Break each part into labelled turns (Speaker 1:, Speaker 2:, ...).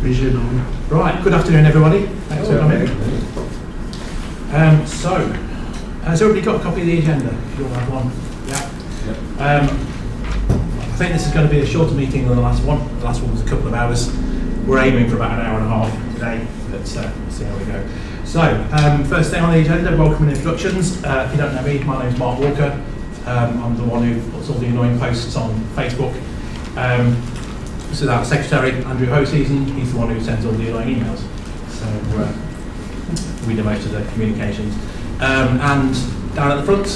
Speaker 1: Vision on.
Speaker 2: Right, good afternoon everybody. Thanks for coming. Has everybody got a copy of the agenda? You all have one? Yeah. I think this is going to be a shorter meeting than the last one. The last one was a couple of hours. We're aiming for about an hour and a half today, but we'll see how we go. So, first thing on the agenda, welcome and introductions. If you don't know me, my name's Mark Walker. I'm the one who puts all the annoying posts on Facebook. This is our secretary, Andrew Hoseason. He's the one who sends all the annoying emails. So we do most of the communications. And down at the front,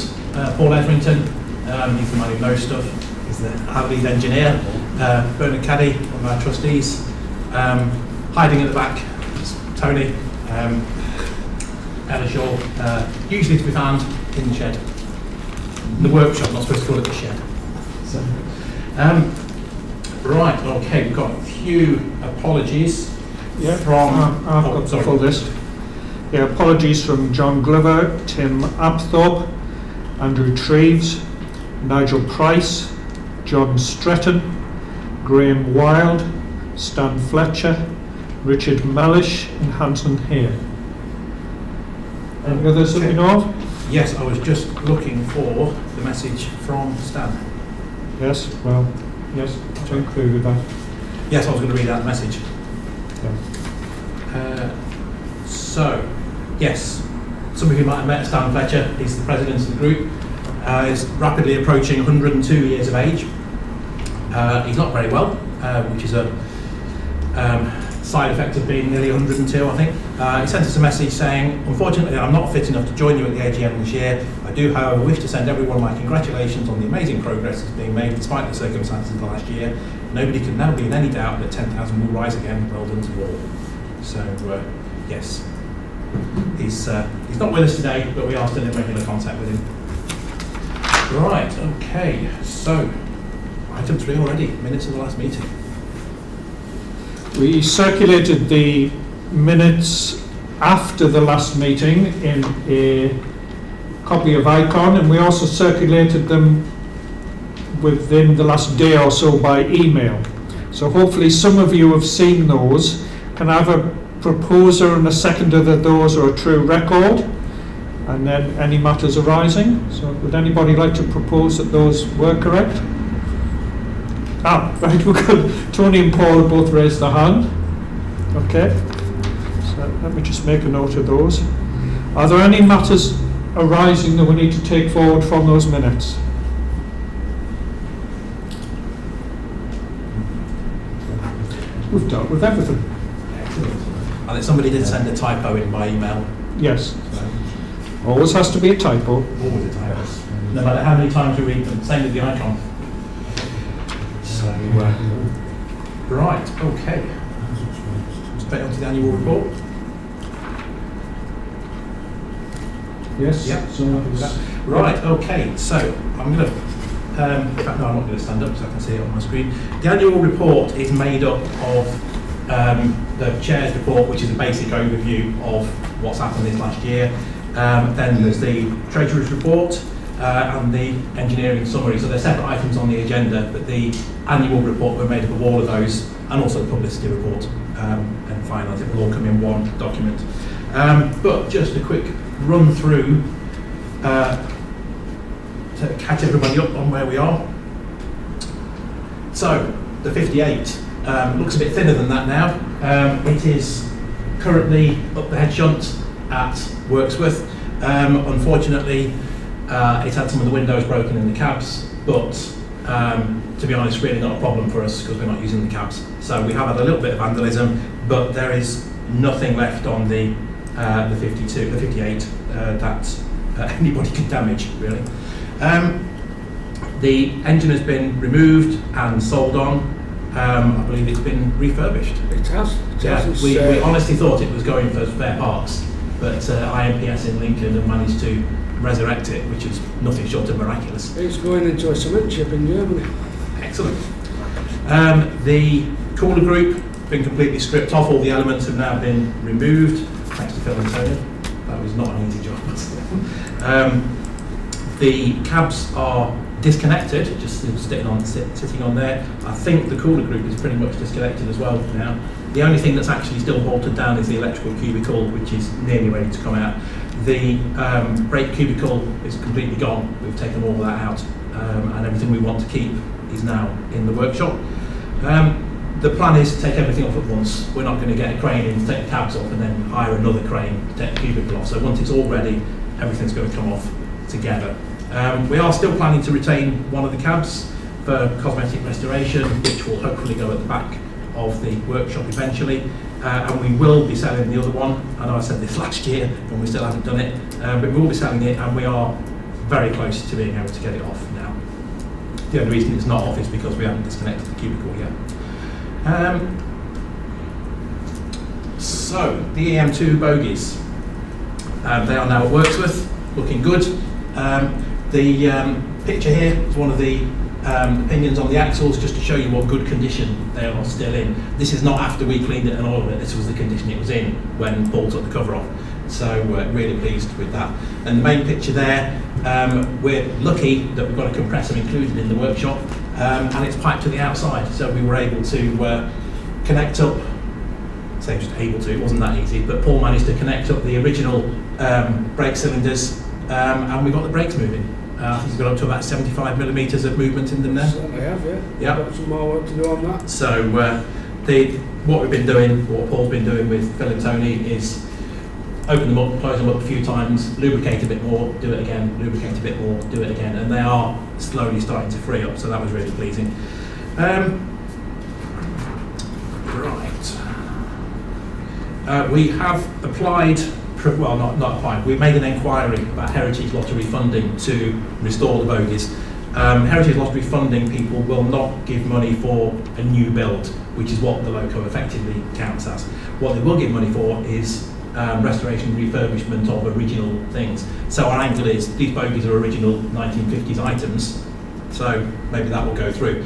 Speaker 2: Paul Etherington. He's the man who knows stuff. He's the lead engineer. Bernard Caddy, one of our trustees. Hiding at the back is Tony. Ella Shaw, usually to be found in the shed. The workshop, not supposed to call it the shed. So, right, okay, we've got a few apologies from...
Speaker 3: I've got the full list. Yeah, apologies from John Glover, Tim Apthorpe, Andrew Treves, Nigel Price, John Stretton, Graham Wild, Stan Fletcher, Richard Mellish and Hanson Hare. Any others that we know of?
Speaker 2: Yes, I was just looking for the message from Stan.
Speaker 3: Yes, well, yes, to include with that.
Speaker 2: Yes, I was going to read out the message.
Speaker 3: Yeah.
Speaker 2: So, yes, some of you might have met Stan Fletcher. He's the president of the group. He's rapidly approaching 102 years of age. He's not very well, which is a side effect of being nearly 102, I think. He sent us a message saying, unfortunately I'm not fit enough to join you at the AGM this year. I do, however, wish to send everyone my congratulations on the amazing progress that's being made despite the circumstances of the last year. Nobody can now be in any doubt that 10,000 will rise again. Well done to all. So, yes. He's not with us today, but we are still in regular contact with him. Right, okay, so, item 3 already, minutes of the last meeting.
Speaker 3: We circulated the minutes after the last meeting in a copy of Icon, and we also circulated them within the last day or so by email. So hopefully some of you have seen those. Can I have a proposer and a seconder that those are a true record? And then any matters arising. So would anybody like to propose that those were correct? Right, we've got Tony and Paul have both raised their hand. Okay, so let me just make a note of those. Are there any matters arising that we need to take forward from those minutes? We've dealt with everything.
Speaker 2: Excellent. I think somebody did send a typo in by email.
Speaker 3: Yes. Always has to be a typo.
Speaker 2: Always a typo. No matter how many times we read them, same with the Icon. So, right, okay. Straight on to the annual report.
Speaker 3: Yes.
Speaker 2: Yep. Right, okay. So I'm going to. In fact, no, I'm not going to stand up so I can see it on my screen. The annual report is made up of the chair's report, which is a basic overview of what's happened this last year. Then there's the treasurer's report. And the engineering summary. So they're separate items on the agenda, but the annual report were made up of all of those, and also the publicity report and finance. It will all come in one document. But just a quick run through to catch everybody up on where we are. So the 58 looks a bit thinner than that now. It is currently up the head shunt at Wirksworth. Unfortunately, it's had some of the windows broken in the cabs, but to be honest, really not a problem for us because we're not using the cabs. So we have had a little bit of vandalism, but there is nothing left on the 58 that anybody could damage, really. The engine has been removed and sold on. I believe it's been refurbished.
Speaker 1: It has.
Speaker 2: We honestly thought it was going for spare parts, but IMPS in Lincoln have managed to resurrect it, which is nothing short of miraculous.
Speaker 1: It's going into a cement ship in Germany.
Speaker 2: Excellent. The cooler group been completely stripped off. All the elements have now been removed. Thanks to Phil and Tony. That was not an easy job. The cabs are disconnected, just sitting on there. I think the cooler group is pretty much disconnected as well now. The only thing that's actually still bolted down is the electrical cubicle, which is nearly ready to come out. The brake cubicle is completely gone. We've taken all of that out, and everything we want to keep is now in the workshop. The plan is to take everything off at once. We're not going to get a crane in to take the cabs off and then hire another crane to take the cubicle off. So once it's all ready, everything's going to come off together. We are still planning to retain one of the cabs for cosmetic restoration, which will hopefully go at the back of the workshop eventually, and we will be selling the other one. I know I said this last year and we still haven't done it, but we will be selling it, and we are very close to being able to get it off now. The only reason it's not off is because we haven't disconnected the cubicle yet. So the EM2 bogies, they are now at Worksworth, looking good. The picture here is one of the pinions on the axles, just to show you what good condition they are still in. This is not after we cleaned it and all of it. This was the condition it was in when Paul took the cover off. So really pleased with that. And the main picture there, we're lucky that we've got a compressor included in the workshop, and it's piped to the outside. So we were able to connect up, say just able to, it wasn't that easy, but Paul managed to connect up the original brake cylinders, and we got the brakes moving. I think it's got up to about 75 millimetres of movement in them there.
Speaker 1: Certainly have, yeah.
Speaker 2: Yeah.
Speaker 1: Got some more work to do on that.
Speaker 2: So what we've been doing, what Paul's been doing with Phil and Tony, is open them up, close them up a few times, lubricate a bit more, do it again, lubricate a bit more, do it again, and they are slowly starting to free up, so that was really pleasing. We have applied, well not applied, we made an inquiry about Heritage Lottery funding to restore the bogies. Heritage Lottery funding people will not give money for a new build, which is what the loco effectively counts as. What they will give money for is restoration and refurbishment of original things. So our angle is, these bogies are original 1950s items, so maybe that will go through.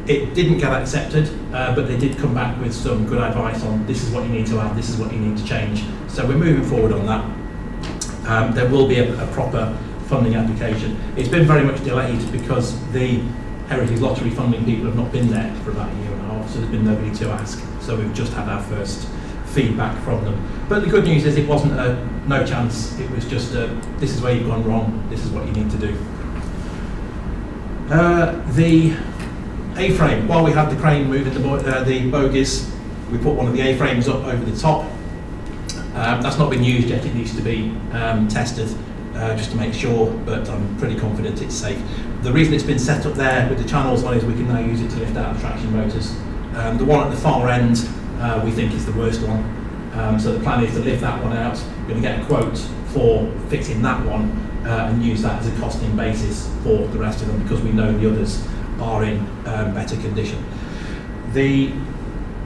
Speaker 2: It didn't get accepted, but they did come back with some good advice on this is what you need to add, this is what you need to change. So we're moving forward on that. There will be a proper funding application. It's been very much delayed because the Heritage Lottery funding people have not been there for about a year and a half, so there's been nobody to ask. So we've just had our first feedback from them. But the good news is it wasn't a no chance, it was just a this is where you've gone wrong, this is what you need to do. The A-frame, while we had the crane moving the bogies, we put one of the A-frames up over the top. That's not been used yet, it needs to be tested just to make sure, but I'm pretty confident it's safe. The reason it's been set up there with the channels on is we can now use it to lift out the traction motors. The one at the far end we think is the worst one. So the plan is to lift that one out. We're going to get a quote for fixing that one and use that as a costing basis for the rest of them, because we know the others are in better condition. The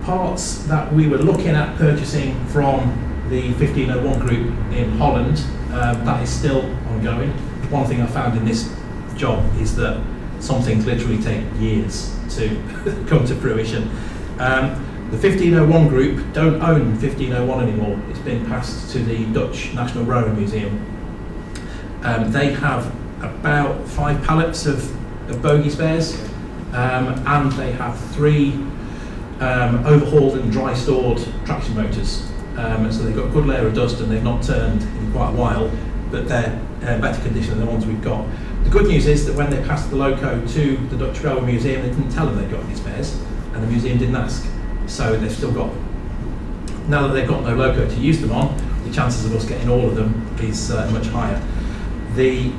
Speaker 2: parts that we were looking at purchasing from the 1501 group in Holland, that is still ongoing. One thing I found in this job is that some things literally take years to come to fruition. The 1501 group don't own 1501 anymore. It's been passed to the Dutch National Rowing Museum. They have about 5 pallets of bogie spares, and they have 3 overhauled and dry stored traction motors. So they've got a good layer of dust and they've not turned in quite a while, but they're better condition than the ones we've got. The good news is that when they passed the loco to the Dutch Railway Museum, they didn't tell them they'd got any spares, and the museum didn't ask. So they've still got them. Now that they've got no loco to use them on, the chances of us getting all of them is much higher. The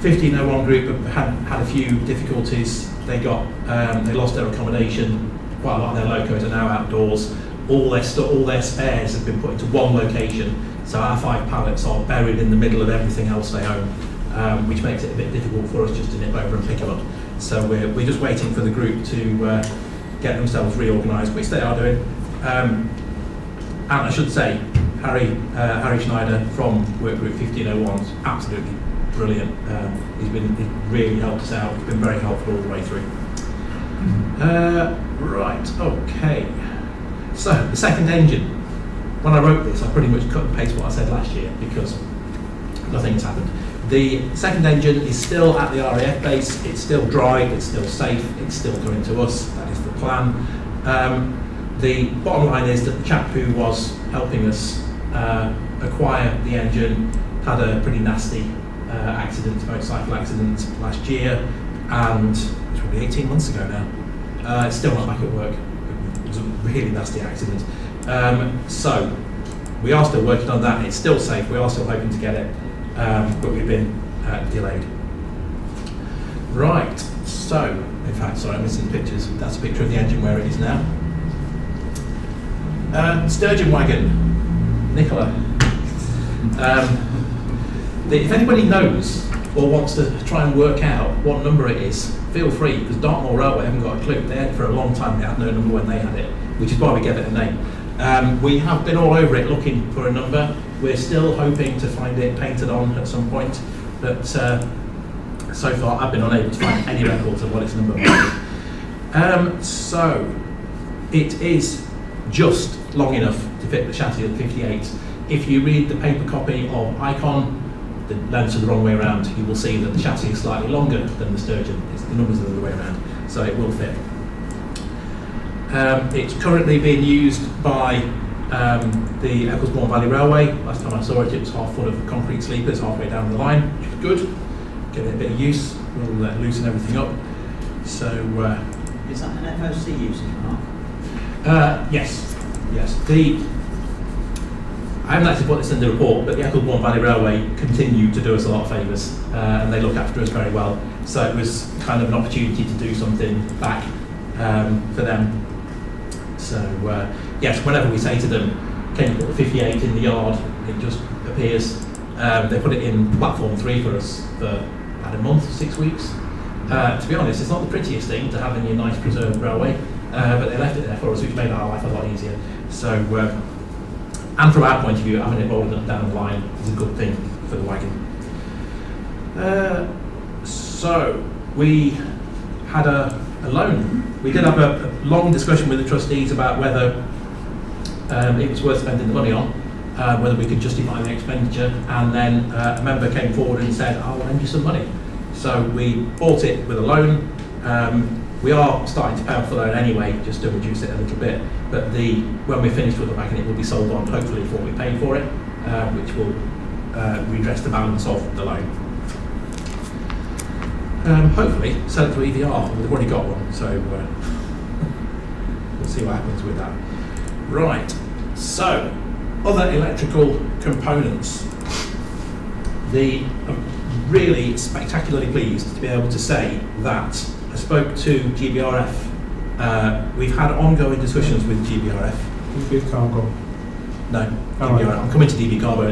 Speaker 2: 1501 group had a few difficulties. They lost their accommodation. Quite a lot of their locos are now outdoors. All their spares have been put into one location, so our 5 pallets are buried in the middle of everything else they own, which makes it a bit difficult for us just to nip over and pick them up. So we're just waiting for the group to get themselves reorganised, which they are doing. And I should say, Harry Schneider from Workgroup 1501 is absolutely brilliant. He's really helped us out. He's been very helpful all the way through. Right, okay. So, the second engine. When I wrote this, I pretty much cut and paste what I said last year because nothing's happened. The second engine is still at the RAF base, it's still dry, it's still safe, it's still coming to us, that is the plan. The bottom line is that the chap who was helping us acquire the engine had a pretty nasty motorcycle accident last year, and it's probably 18 months ago now. It's still not back at work. It was a really nasty accident. So we are still working on that. It's still safe. We are still hoping to get it, but we've been delayed. Right. So, in fact, sorry, I'm missing pictures. That's a picture of the engine where it is now. Sturgeon wagon, Nicola. If anybody knows or wants to try and work out what number it is, feel free, because Dartmoor Railway haven't got a clue. They had it for a long time, they had no number when they had it, which is why we gave it a name. We have been all over it looking for a number. We're still hoping to find it painted on at some point, but so far I've been unable to find any records of what its number was. So it is just long enough to fit the chassis of the 58. If you read the paper copy of Icon, the lengths are the wrong way around, you will see that the chassis is slightly longer than the Sturgeon. The numbers are the other way around, so it will fit. It's currently being used by the Ecclesbourne Valley Railway. Last time I saw it, it was half full of concrete sleepers halfway down the line, which is good. Give it a bit of use, we'll loosen everything up. So,
Speaker 4: is that an FOC usage, Mark?
Speaker 2: Yes. I haven't actually put this in the report, but the Ecclesbourne Valley Railway continue to do us a lot of favours, and they look after us very well. So it was kind of an opportunity to do something back for them. So yes, whenever we say to them, can you put the 58 in the yard, it just appears. They put it in platform 3 for us for about a month, 6 weeks. To be honest, it's not the prettiest thing to have in your nice preserved railway, but they left it there for us, which made our life a lot easier. So, and from our point of view, having it rolled down the line is a good thing for the wagon. So we had a loan. We did have a long discussion with the trustees about whether it was worth spending the money on, whether we could justify the expenditure, and then a member came forward and said, I'll lend you some money. So we bought it with a loan. We are starting to pay off the loan anyway, just to reduce it a little bit. But when we're finished with the wagon, it will be sold on, hopefully, for what we paid for it, which will redress the balance of the loan. Hopefully, sell it to EVR. We've already got one, so we'll see what happens with that. Right. So, other electrical components. I'm really spectacularly pleased to be able to say that I spoke to GBRF. We've had ongoing discussions with GBRF.
Speaker 3: DB Cargo.
Speaker 2: No,
Speaker 3: Oh,
Speaker 2: DB
Speaker 3: right.
Speaker 2: I'm coming to DB Cargo.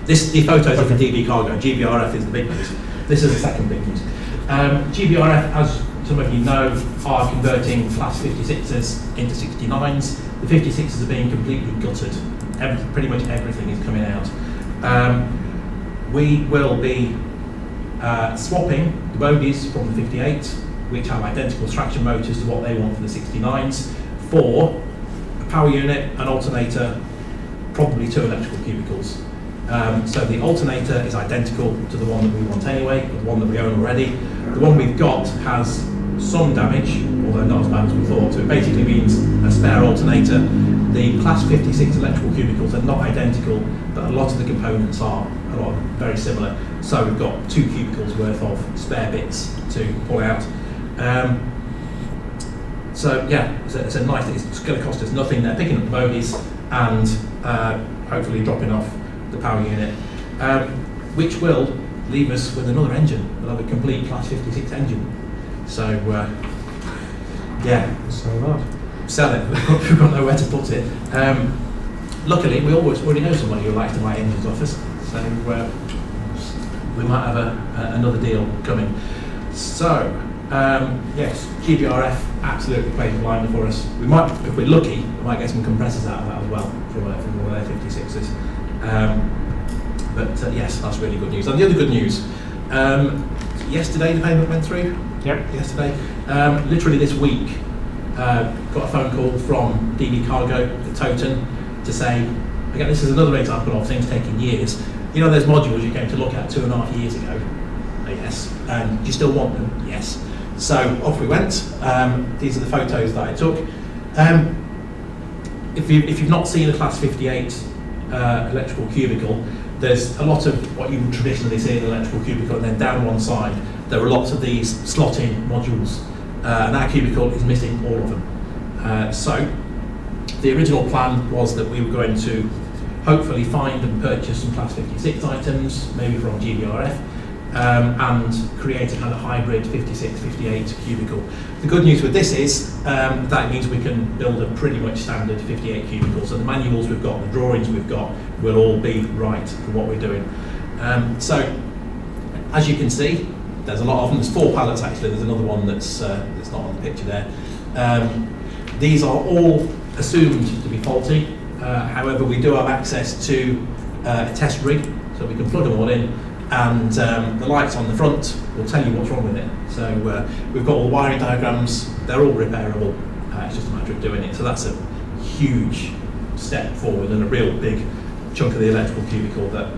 Speaker 2: The photos are for DB Cargo. GBRF is the big news. This is the second big news. GBRF, as some of you know, are converting Class 56s into 69s. The 56s are being completely gutted. Pretty much everything is coming out. We will be swapping the bogies from the 58, which have identical traction motors to what they want for the 69s, for a power unit, an alternator, probably 2 electrical cubicles. So the alternator is identical to the one that we want anyway, the one that we own already. The one we've got has some damage, although not as bad as we thought. So it basically means a spare alternator. The Class 56 electrical cubicles are not identical, but a lot of the components are very similar. So we've got 2 cubicles worth of spare bits to pull out. So yeah, it's a nice thing. It's going to cost us nothing. They're picking up the bogies and hopefully dropping off the power unit, which will leave us with another engine. We'll have a complete Class 56 engine. So yeah, sell it. We've got nowhere to put it. Luckily, we already know somebody who likes to buy engines off us, so we might have another deal coming. So yes, GBRF absolutely plays the liner for us. We might, if we're lucky, we might get some compressors out of that as well from all their 56s. But yes, that's really good news. And the other good news, yesterday the payment went through.
Speaker 3: Yep.
Speaker 2: Yesterday, literally this week, got a phone call from DB Cargo at Toton to say, again, this is another example of things taking years. You know those modules you came to look at 2.5 years ago? Yes. Do you still want them? Yes. So off we went. These are the photos that I took. If you've not seen a Class 58 electrical cubicle, there's a lot of what you would traditionally see in an electrical cubicle, and then down one side there are lots of these slot-in modules, and our cubicle is missing all of them. So the original plan was that we were going to hopefully find and purchase some Class 56 items, maybe from GBRF, and create a kind of hybrid 56, 58 cubicle. The good news with this is that means we can build a pretty much standard 58 cubicle. So the manuals we've got, the drawings we've got, will all be right for what we're doing. So as you can see, there's a lot of them. There's 4 pallets actually. There's another one that's not on the picture there. These are all assumed to be faulty. However, we do have access to a test rig, so we can plug them all in, and the lights on the front will tell you what's wrong with it. So we've got all the wiring diagrams, they're all repairable, it's just a matter of doing it. So that's a huge step forward and a real big chunk of the electrical cubicle that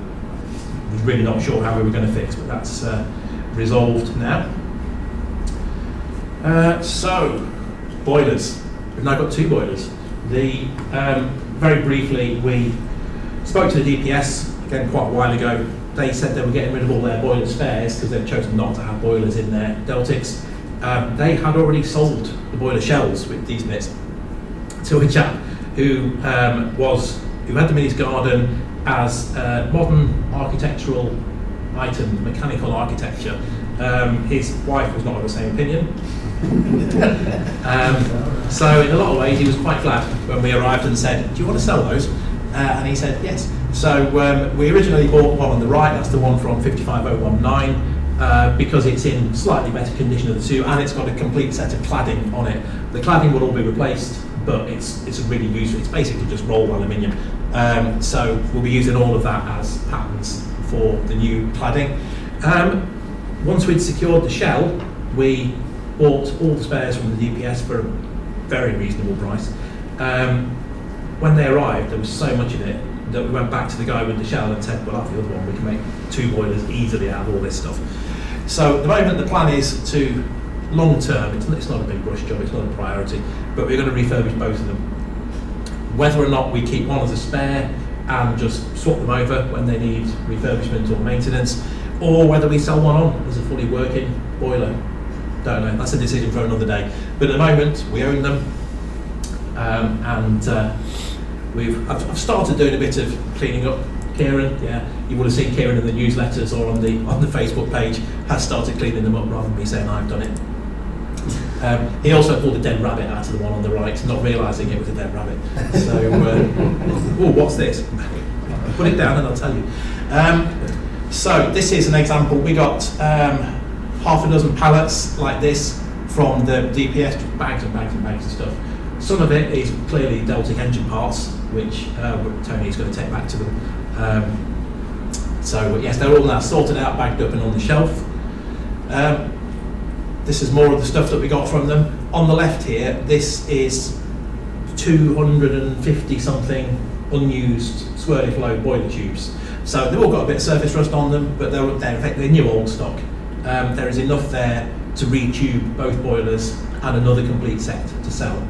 Speaker 2: we're really not sure how we were going to fix, but that's resolved now. So, boilers. We've now got 2 boilers. Very briefly, we spoke to the DPS, again quite a while ago. They said they were getting rid of all their boiler spares because they've chosen not to have boilers in their Deltics. They had already sold the boiler shells with these bits to a chap who had them in his garden as modern architectural items, mechanical architecture. His wife was not of the same opinion. So in a lot of ways he was quite glad when we arrived and said, do you want to sell those? And he said yes. So we originally bought one on the right, that's the one from 55019, because it's in slightly better condition of the 2, and it's got a complete set of cladding on it. The cladding will all be replaced, but it's really useful. It's basically just rolled aluminium. So we'll be using all of that as patterns for the new cladding. Once we'd secured the shell, we bought all the spares from the DPS for a very reasonable price. When they arrived, there was so much of it that we went back to the guy with the shell and said, well, that's the other one, we can make 2 boilers easily out of all this stuff. So at the moment the plan is to, long term, it's not a big rush job, it's not a priority, but we're going to refurbish both of them. Whether or not we keep one as a spare and just swap them over when they need refurbishment or maintenance, or whether we sell one on as a fully working boiler. Don't know, that's a decision for another day. But at the moment, we own them, and I've started doing a bit of cleaning up. Kieran, yeah, you would have seen Kieran in the newsletters or on the Facebook page, has started cleaning them up rather than me saying I've done it. He also pulled a dead rabbit out of the one on the right, not realising it was a dead rabbit. So, oh, what's this? Put it down and I'll tell you. So this is an example. We got half a dozen pallets like this from the DPS, just bags and bags and bags of stuff. Some of it is clearly Deltic engine parts, which Tony is going to take back to them. So yes, they're all now sorted out, bagged up and on the shelf. This is more of the stuff that we got from them. On the left here, this is 250 something unused swirly flow boiler tubes. So they've all got a bit of surface rust on them, but they're effectively new old stock. There is enough there to retube both boilers and another complete set to sell.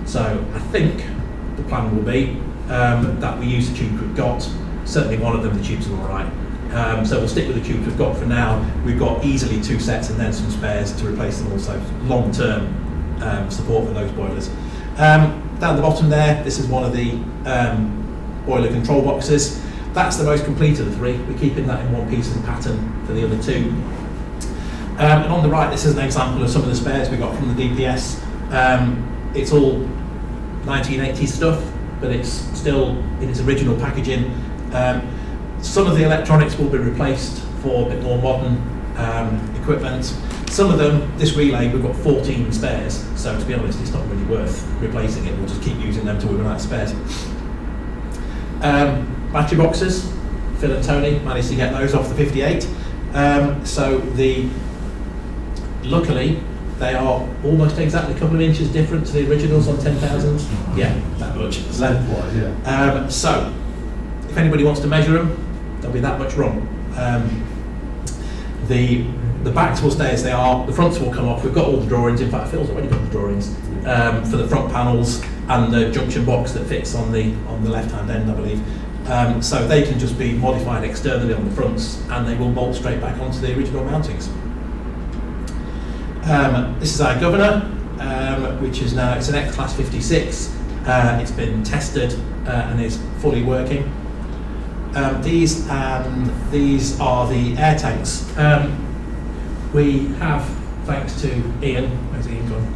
Speaker 2: So I think the plan will be that we use the tubes we've got. Certainly one of them, the tubes are all right. So we'll stick with the tubes we've got for now. We've got easily 2 sets and then some spares to replace them also. Long-term support for those boilers. Down the bottom there, this is one of the boiler control boxes. That's the most complete of the 3. We're keeping that in one piece as a pattern for the other 2. And on the right, this is an example of some of the spares we got from the DPS. It's all 1980s stuff, but it's still in its original packaging. Some of the electronics will be replaced for a bit more modern equipment. Some of them, this relay, we've got 14 spares, so to be honest, it's not really worth replacing it. We'll just keep using them till we run out of spares. Battery boxes, Phil and Tony managed to get those off the 58. Luckily, they are almost exactly a couple of inches different to the originals on 10,000. Yeah, that much. So if anybody wants to measure them, there'll be that much wrong. The backs will stay as they are, the fronts will come off. We've got all the drawings, in fact Phil's already got the drawings for the front panels and the junction box that fits on the left hand end, I believe. So they can just be modified externally on the fronts and they will bolt straight back onto the original mountings. This is our governor, which is now, it's an X-Class 56. It's been tested and is fully working. These are the air tanks. We have, thanks to Ian, where's Ian gone?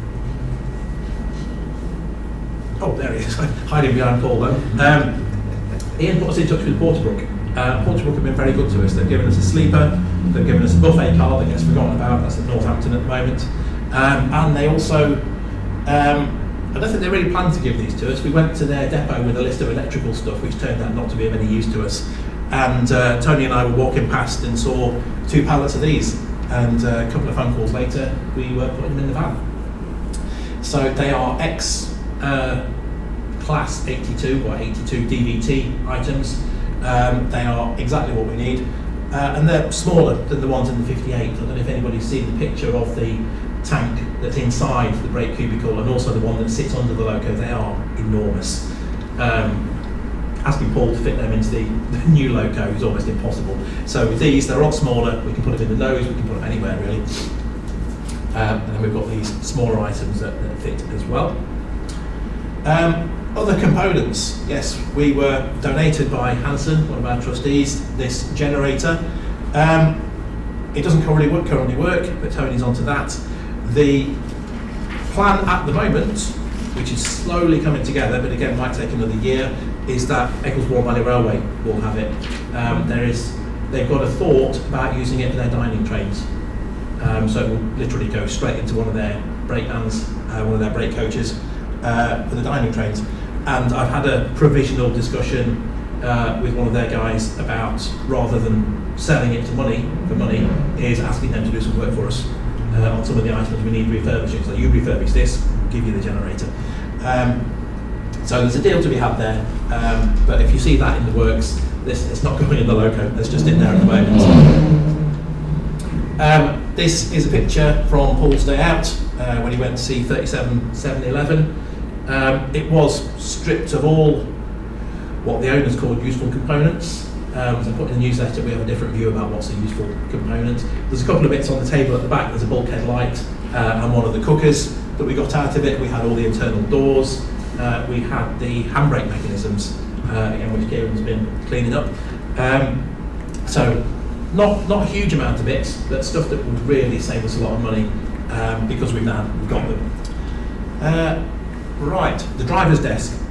Speaker 2: Oh, there he is, hiding behind Paul though. Ian put us in touch with Porterbrook. Porterbrook have been very good to us. They've given us a sleeper, they've given us a buffet car that gets forgotten about, that's at Northampton at the moment. And they also, I don't think they really planned to give these to us. We went to their depot with a list of electrical stuff, which turned out not to be of any use to us. And Tony and I were walking past and saw 2 pallets of these. And a couple of phone calls later, we were putting them in the van. So they are X-Class 82 or 82 DVT items. They are exactly what we need. And they're smaller than the ones in the 58. I don't know if anybody's seen the picture of the tank that's inside the brake cubicle and also the one that sits under the loco. They are enormous. Asking Paul to fit them into the new loco is almost impossible. So with these, they're a lot smaller. We can put them in the nose, we can put them anywhere really. And then we've got these smaller items that fit as well. Other components, yes, we were donated by Hanson, one of our trustees, this generator. It doesn't currently work, but Tony's onto that. The plan at the moment, which is slowly coming together, but again might take another year, is that Ecclesbourne Valley Railway will have it. They've got a thought about using it for their dining trains. So it will literally go straight into one of their brake vans, one of their brake coaches for the dining trains. And I've had a provisional discussion with one of their guys about, rather than selling it for money, is asking them to do some work for us on some of the items we need refurbishing. So you refurbish this, we'll give you the generator. So there's a deal to be had there, but if you see that in the works, it's not going in the loco, it's just in there at the moment. This is a picture from Paul's day out when he went to see 37-711. It was stripped of all what the owners called useful components. As I put in the newsletter, we have a different view about what's a useful component. There's a couple of bits on the table at the back. There's a bulkhead light and one of the cookers that we got out of it. We had all the internal doors. We had the handbrake mechanisms, again, which Kieran's been cleaning up. So not a huge amount of bits, but stuff that would really save us a lot of money because we've got them. Right, the driver's desk.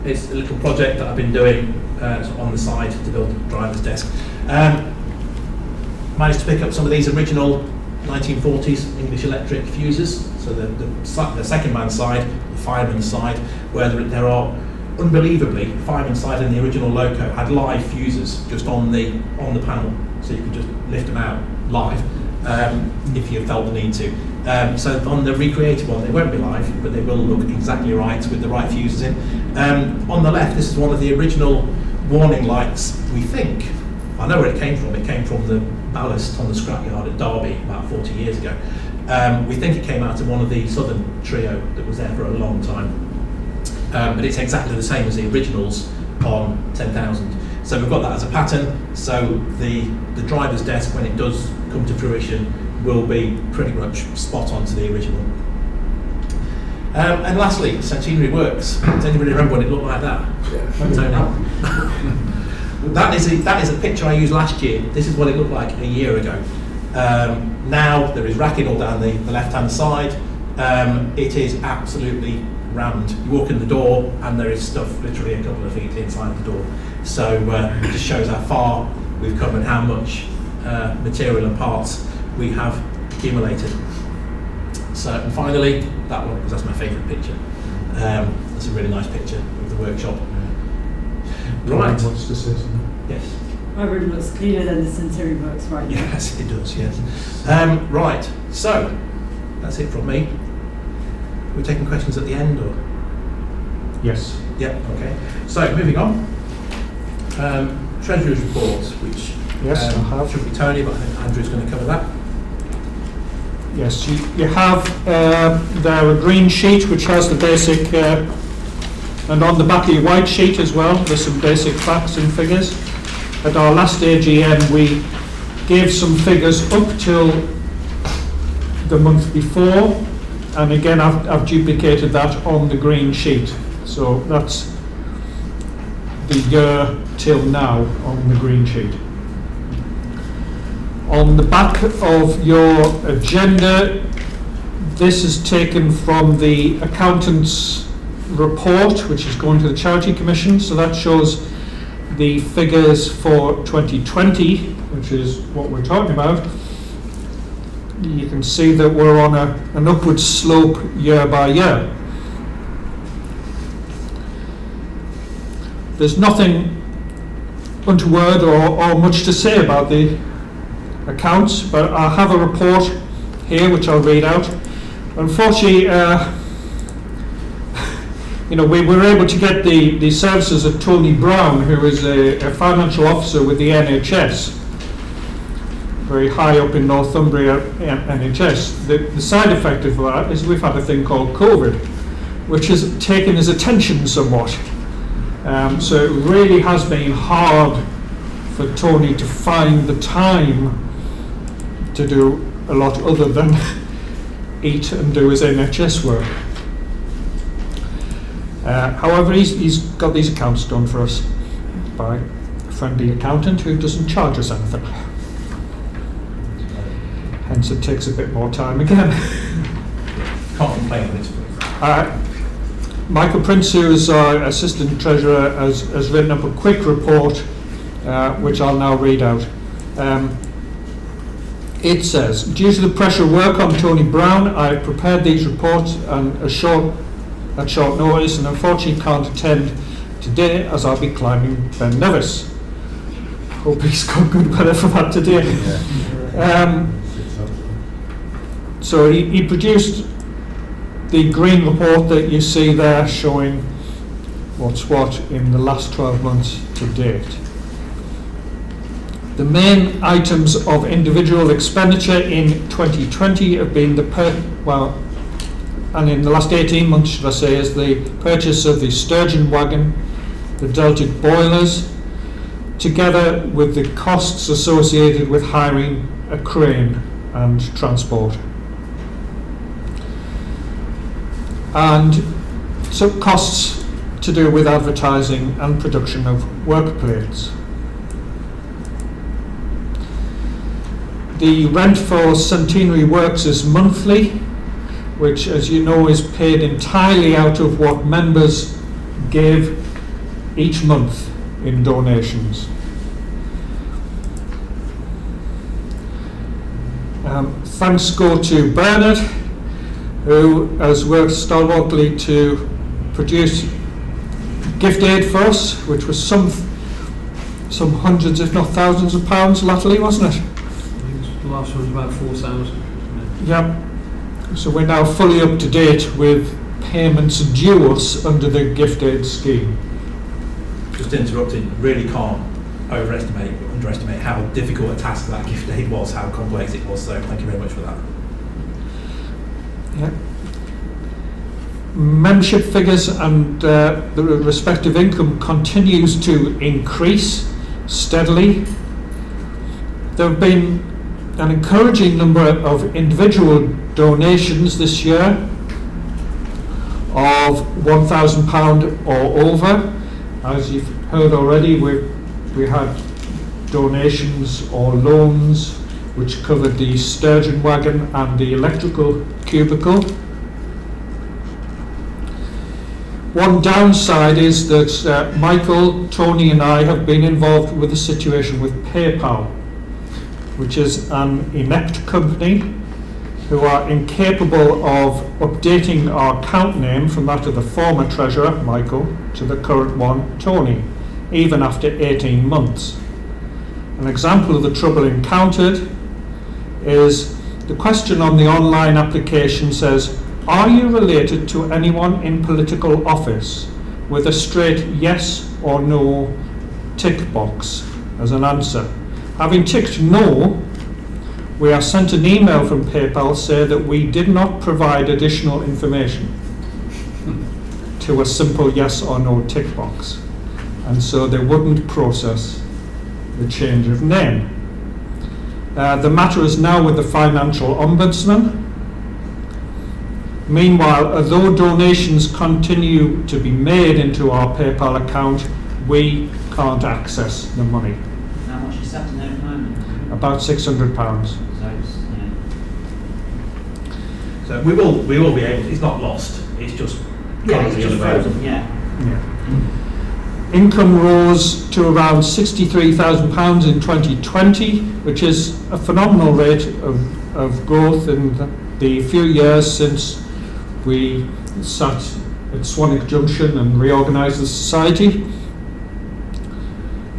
Speaker 2: It's a little project that I've been doing on the side to build a driver's desk. Managed to pick up some of these original 1940s English electric fuses. So the second man side, the fireman's side, where there are unbelievably, fireman's side in the original loco had live fuses just on the panel, so you could just lift them out live if you felt the need to. So on the recreated one, they won't be live, but they will look exactly right with the right fuses in. On the left, this is one of the original warning lights, we think. I know where it came from. It came from the ballast on the scrapyard at Derby about 40 years ago. We think it came out of one of the Southern trio that was there for a long time. But it's exactly the same as the originals on 10,000. So we've got that as a pattern. So the driver's desk, when it does come to fruition, will be pretty much spot on to the original. And lastly, Centenary Works. Does anybody remember when it looked like that?
Speaker 1: Yeah.
Speaker 2: Tony? That is a picture I used last year. This is what it looked like a year ago. Now there is racking all down the left-hand side. It is absolutely rammed. You walk in the door and there is stuff literally a couple of feet inside the door. So it just shows how far we've come and how much material and parts we have accumulated. So, and finally, that one, because that's my favourite picture. That's a really nice picture of the workshop. Right.
Speaker 3: Wants to say something?
Speaker 2: Yes.
Speaker 5: My room looks cleaner than the Centenary Works right now.
Speaker 2: Yes, it does, yes. Right, so, that's it from me. We're taking questions at the end, or?
Speaker 3: Yes.
Speaker 2: Yeah, okay. So, moving on. Treasurer's report, which
Speaker 3: Yes, I have.
Speaker 2: should be Tony, but I think Andrew's going to cover that.
Speaker 3: Yes, you have there a green sheet which has the basic, and on the back of your white sheet as well, there's some basic facts and figures. At our last AGM, we gave some figures up till the month before, and again I've duplicated that on the green sheet. So that's the year till now on the green sheet. On the back of your agenda, this is taken from the accountant's report, which is going to the Charity Commission. So that shows the figures for 2020, which is what we're talking about. You can see that we're on an upward slope year by year. There's nothing untoward or much to say about the accounts, but I have a report here which I'll read out. Unfortunately, we were able to get the services of Tony Brown, who is a financial officer with the NHS, very high up in Northumbria NHS. The side effect of that is we've had a thing called COVID, which has taken his attention somewhat. So it really has been hard for Tony to find the time to do a lot other than eat and do his NHS work. However, he's got these accounts done for us by a friendly accountant who doesn't charge us anything. Hence it takes a bit more time again.
Speaker 2: Can't complain on this.
Speaker 3: Michael Prince, who is our Assistant Treasurer, has written up a quick report which I'll now read out. It says, due to the pressure of work on Tony Brown, I have prepared these reports at short notice and unfortunately can't attend today as I'll be climbing Ben Nevis. Hope he's got good weather for that today. So he produced the green report that you see there showing what's what in the last 12 months to date. The main items of individual expenditure in 2020 have been and in the last 18 months, should I say, is the purchase of the sturgeon wagon, the Deltic boilers, together with the costs associated with hiring a crane and transport. And some costs to do with advertising and production of work plates. The rent for Centenary Works is monthly, which, as you know, is paid entirely out of what members give each month in donations. Thanks go to Bernard, who has worked stalwartly to produce gift aid for us, which was some hundreds, if not thousands of pounds latterly, wasn't it?
Speaker 1: The last one was about 4,000.
Speaker 3: Yeah. So we're now fully up to date with payments due us under the gift aid scheme.
Speaker 2: Just interrupting, really can't underestimate how difficult a task that gift aid was, how complex it was, so thank you very much for that.
Speaker 3: Yeah. Membership figures and the respective income continues to increase steadily. There have been an encouraging number of individual donations this year of £1,000 or over. As you've heard already, we had donations or loans which covered the sturgeon wagon and the electrical cubicle. One downside is that Michael, Tony and I have been involved with a situation with PayPal, which is an inept company who are incapable of updating our account name from that of the former treasurer, Michael, to the current one, Tony, even after 18 months. An example of the trouble encountered is the question on the online application says, are you related to anyone in political office? With a straight yes or no tick box as an answer. Having ticked no, we are sent an email from PayPal saying that we did not provide additional information to a simple yes or no tick box, and so they wouldn't process the change of name. The matter is now with the Financial Ombudsman. Meanwhile, although donations continue to be made into our PayPal account, we can't access the money.
Speaker 4: How much is sat in there at the moment?
Speaker 3: About £600.
Speaker 4: So it's,
Speaker 2: So we will be able. It's not lost. It's just
Speaker 4: yeah, it's
Speaker 2: currently
Speaker 4: just
Speaker 2: unavailable.
Speaker 4: frozen, yeah.
Speaker 3: Income rose to around £63,000 in 2020, which is a phenomenal rate of growth in the few years since we sat at Swanwick Junction and reorganised the society.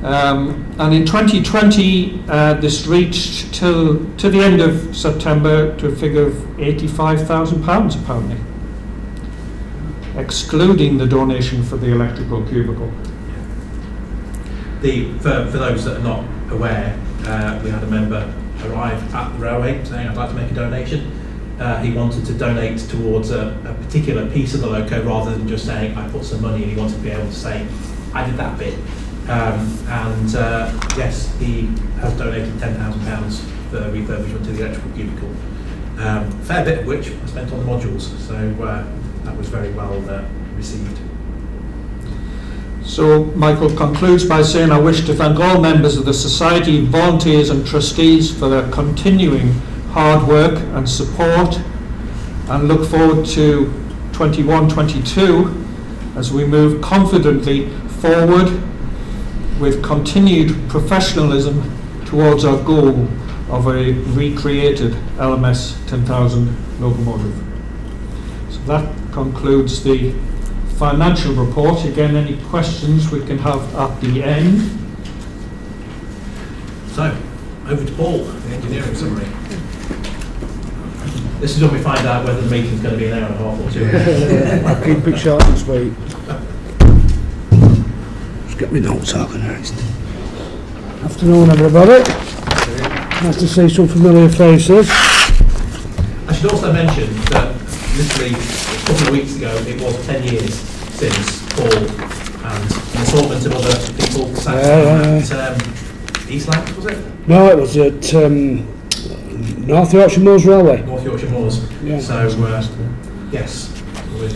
Speaker 3: And in 2020, this reached to the end of September to a figure of £85,000 apparently, excluding the donation for the electrical cubicle.
Speaker 2: For those that are not aware, we had a member arrive at the railway saying, I'd like to make a donation. He wanted to donate towards a particular piece of the loco rather than just saying, I put some money, and he wanted to be able to say, I did that bit. Yes, he has donated £10,000 for refurbishment to the electrical cubicle. Fair bit of which I spent on the modules, so that was very well received.
Speaker 3: So Michael concludes by saying, I wish to thank all members of the Society, volunteers and trustees for their continuing hard work and support, and look forward to 21-22 as we move confidently forward with continued professionalism towards our goal of a recreated LMS 10,000 locomotive. So that concludes the financial report. Again, any questions we can have at the end.
Speaker 2: So, over to Paul, the engineering summary. This is when we find out whether the meeting's going to be an hour and a half or 2 hours.
Speaker 6: I'll keep it short and sweet. Just get my notes organised. Afternoon, everybody. Nice to see some familiar faces.
Speaker 2: I should also mention that literally a couple of weeks ago it was 10 years since Paul and an assortment of other people sat at East Lancs, was it?
Speaker 6: No, it was at North Yorkshire Moors Railway.
Speaker 2: North Yorkshire Moors.
Speaker 6: Yeah.
Speaker 2: So, yes, we're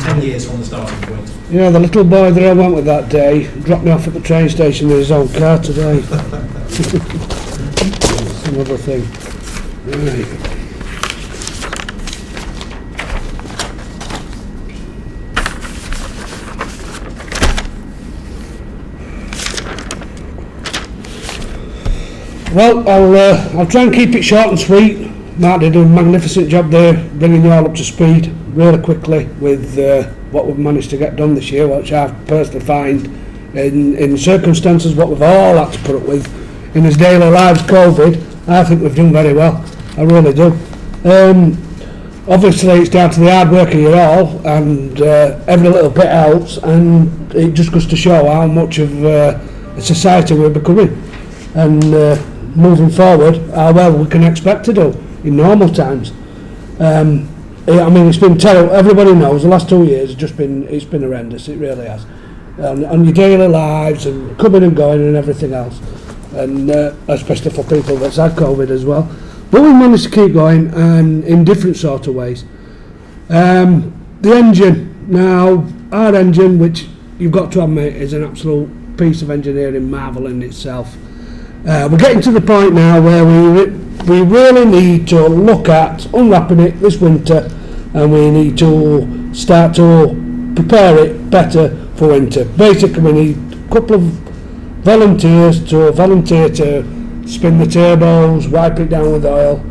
Speaker 2: 10 years from the starting point.
Speaker 6: Yeah, the little boy that I went with that day dropped me off at the train station with his own car today. Some other thing. Right. Well, I'll try and keep it short and sweet. Mark did a magnificent job there, bringing you all up to speed really quickly with what we've managed to get done this year, which I personally find, in circumstances what we've all had to put up with in his daily lives, COVID, I think we've done very well. I really do. Obviously, it's down to the hard work of you all, and every little bit helps, and it just goes to show how much of a society we're becoming, and moving forward, how well we can expect to do in normal times. I mean, it's been terrible. Everybody knows the last 2 years it's been horrendous. It really has. On your daily lives and coming and going and everything else, and especially for people that's had COVID as well. But we managed to keep going, and in different sort of ways. The engine, now our engine, which you've got to admit is an absolute piece of engineering marvel in itself. We're getting to the point now where we really need to look at unwrapping it this winter, and we need to start to prepare it better for winter. Basically, we need a couple of volunteers to volunteer to spin the turbos, wipe it down with oil,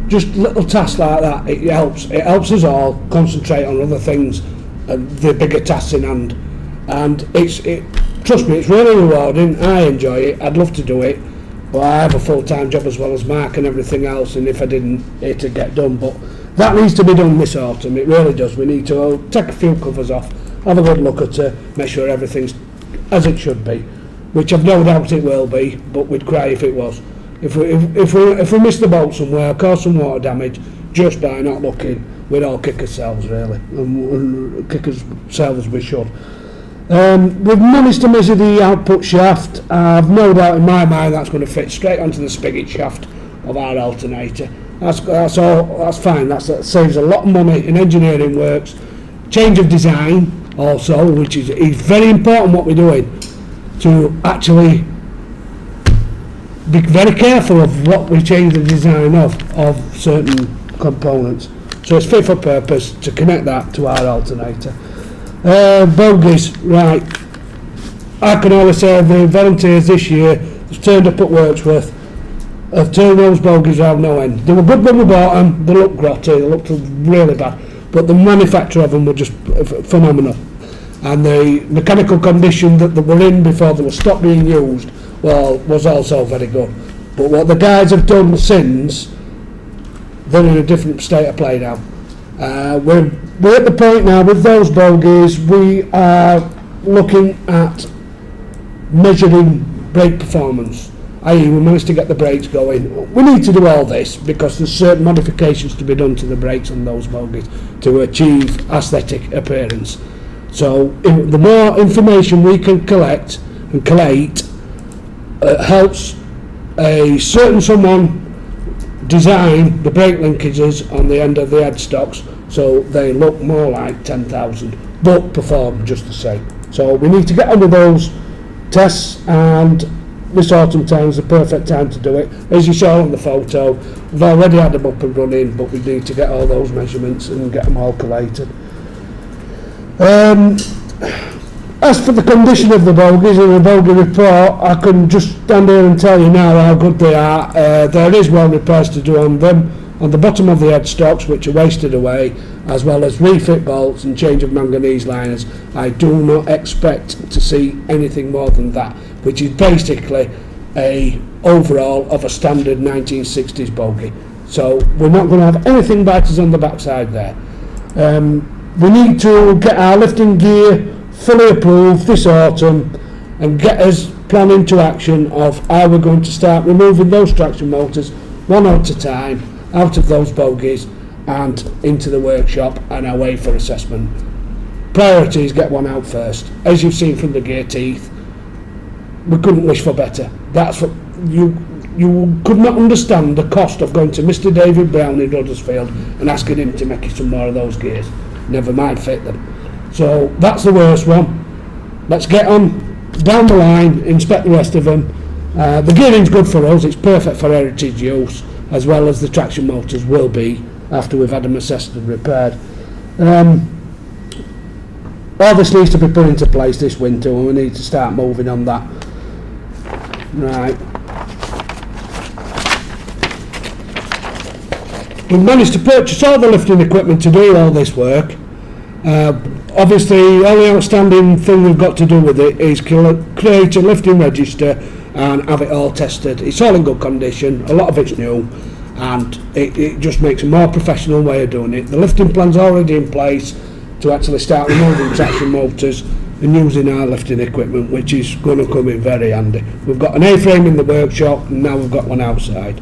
Speaker 6: just little tasks like that. It helps us all concentrate on other things and the bigger tasks in hand, and trust me, it's really rewarding. I enjoy it. I'd love to do it, but I have a full-time job as well as Mark and everything else, and if I didn't, it'd get done. But that needs to be done this autumn. It really does. We need to take a few covers off, have a good look at it, make sure everything's as it should be, which I've no doubt it will be, but we'd cry if it was. If we miss the boat somewhere, cause some water damage, just by not looking, we'd all kick ourselves really, and kick ourselves as we should. We've managed to measure the output shaft. I've no doubt in my mind that's going to fit straight onto the spigot shaft of our alternator. That's all. That's fine. That saves a lot of money in engineering works. Change of design also, which is very important what we're doing, to actually be very careful of what we change the design of certain components. So it's fit for purpose to connect that to our alternator. Bogies, right. I can only say the volunteers this year have turned up at Worksworth, have turned those bogies around no end. They were good when we bought them, they looked grotty, they looked really bad, but the manufacture of them were just phenomenal. And the mechanical condition that they were in before they were stopped being used, well, was also very good. But what the guys have done since, they're in a different state of play now. We're at the point now with those bogies, we are looking at measuring brake performance, i.e. we managed to get the brakes going. We need to do all this because there's certain modifications to be done to the brakes on those bogies to achieve aesthetic appearance. So the more information we can collect and collate, helps a certain someone design the brake linkages on the end of the headstocks so they look more like 10,000 but perform just the same. So we need to get on with those tests, and this autumn time is the perfect time to do it. As you saw on the photo, we've already had them up and running, but we need to get all those measurements and get them all collated. As for the condition of the bogies in the bogie report, I can just stand here and tell you now how good they are. There is well repairs to do on them, on the bottom of the headstocks, which are wasted away, as well as refit bolts and change of manganese liners. I do not expect to see anything more than that, which is basically a overall of a standard 1960s bogie. So we're not going to have anything biters on the backside there. We need to get our lifting gear fully approved this autumn and get us planning to action of how we're going to start removing those traction motors one at a time out of those bogies and into the workshop and away for assessment. Priority is get one out first. As you've seen from the gear teeth, we couldn't wish for better. That's what you could not understand the cost of going to Mr. David Brown in Huddersfield and asking him to make you some more of those gears. Never mind fit them. So that's the worst one. Let's get on down the line, inspect the rest of them. The gearing's good for us, it's perfect for heritage use, as well as the traction motors will be after we've had them assessed and repaired. All this needs to be put into place this winter, and we need to start moving on that. Right. We've managed to purchase all the lifting equipment to do all this work. Obviously, the only outstanding thing we've got to do with it is create a lifting register and have it all tested. It's all in good condition, a lot of it's new, and it just makes a more professional way of doing it. The lifting plan's already in place to actually start removing traction motors and using our lifting equipment, which is going to come in very handy. We've got an A-frame in the workshop, and now we've got one outside.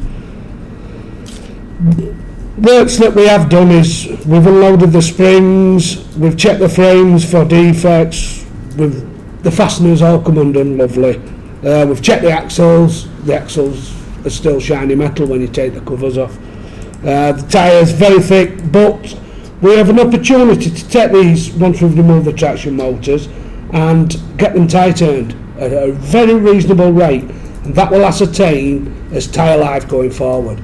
Speaker 6: Works that we have done is we've unloaded the springs, we've checked the frames for defects, the fasteners all come undone lovely. We've checked the axles are still shiny metal when you take the covers off. The tyres very thick, but we have an opportunity to take these once we've removed the traction motors and get them tyre turned at a very reasonable rate, and that will ascertain as tyre life going forward.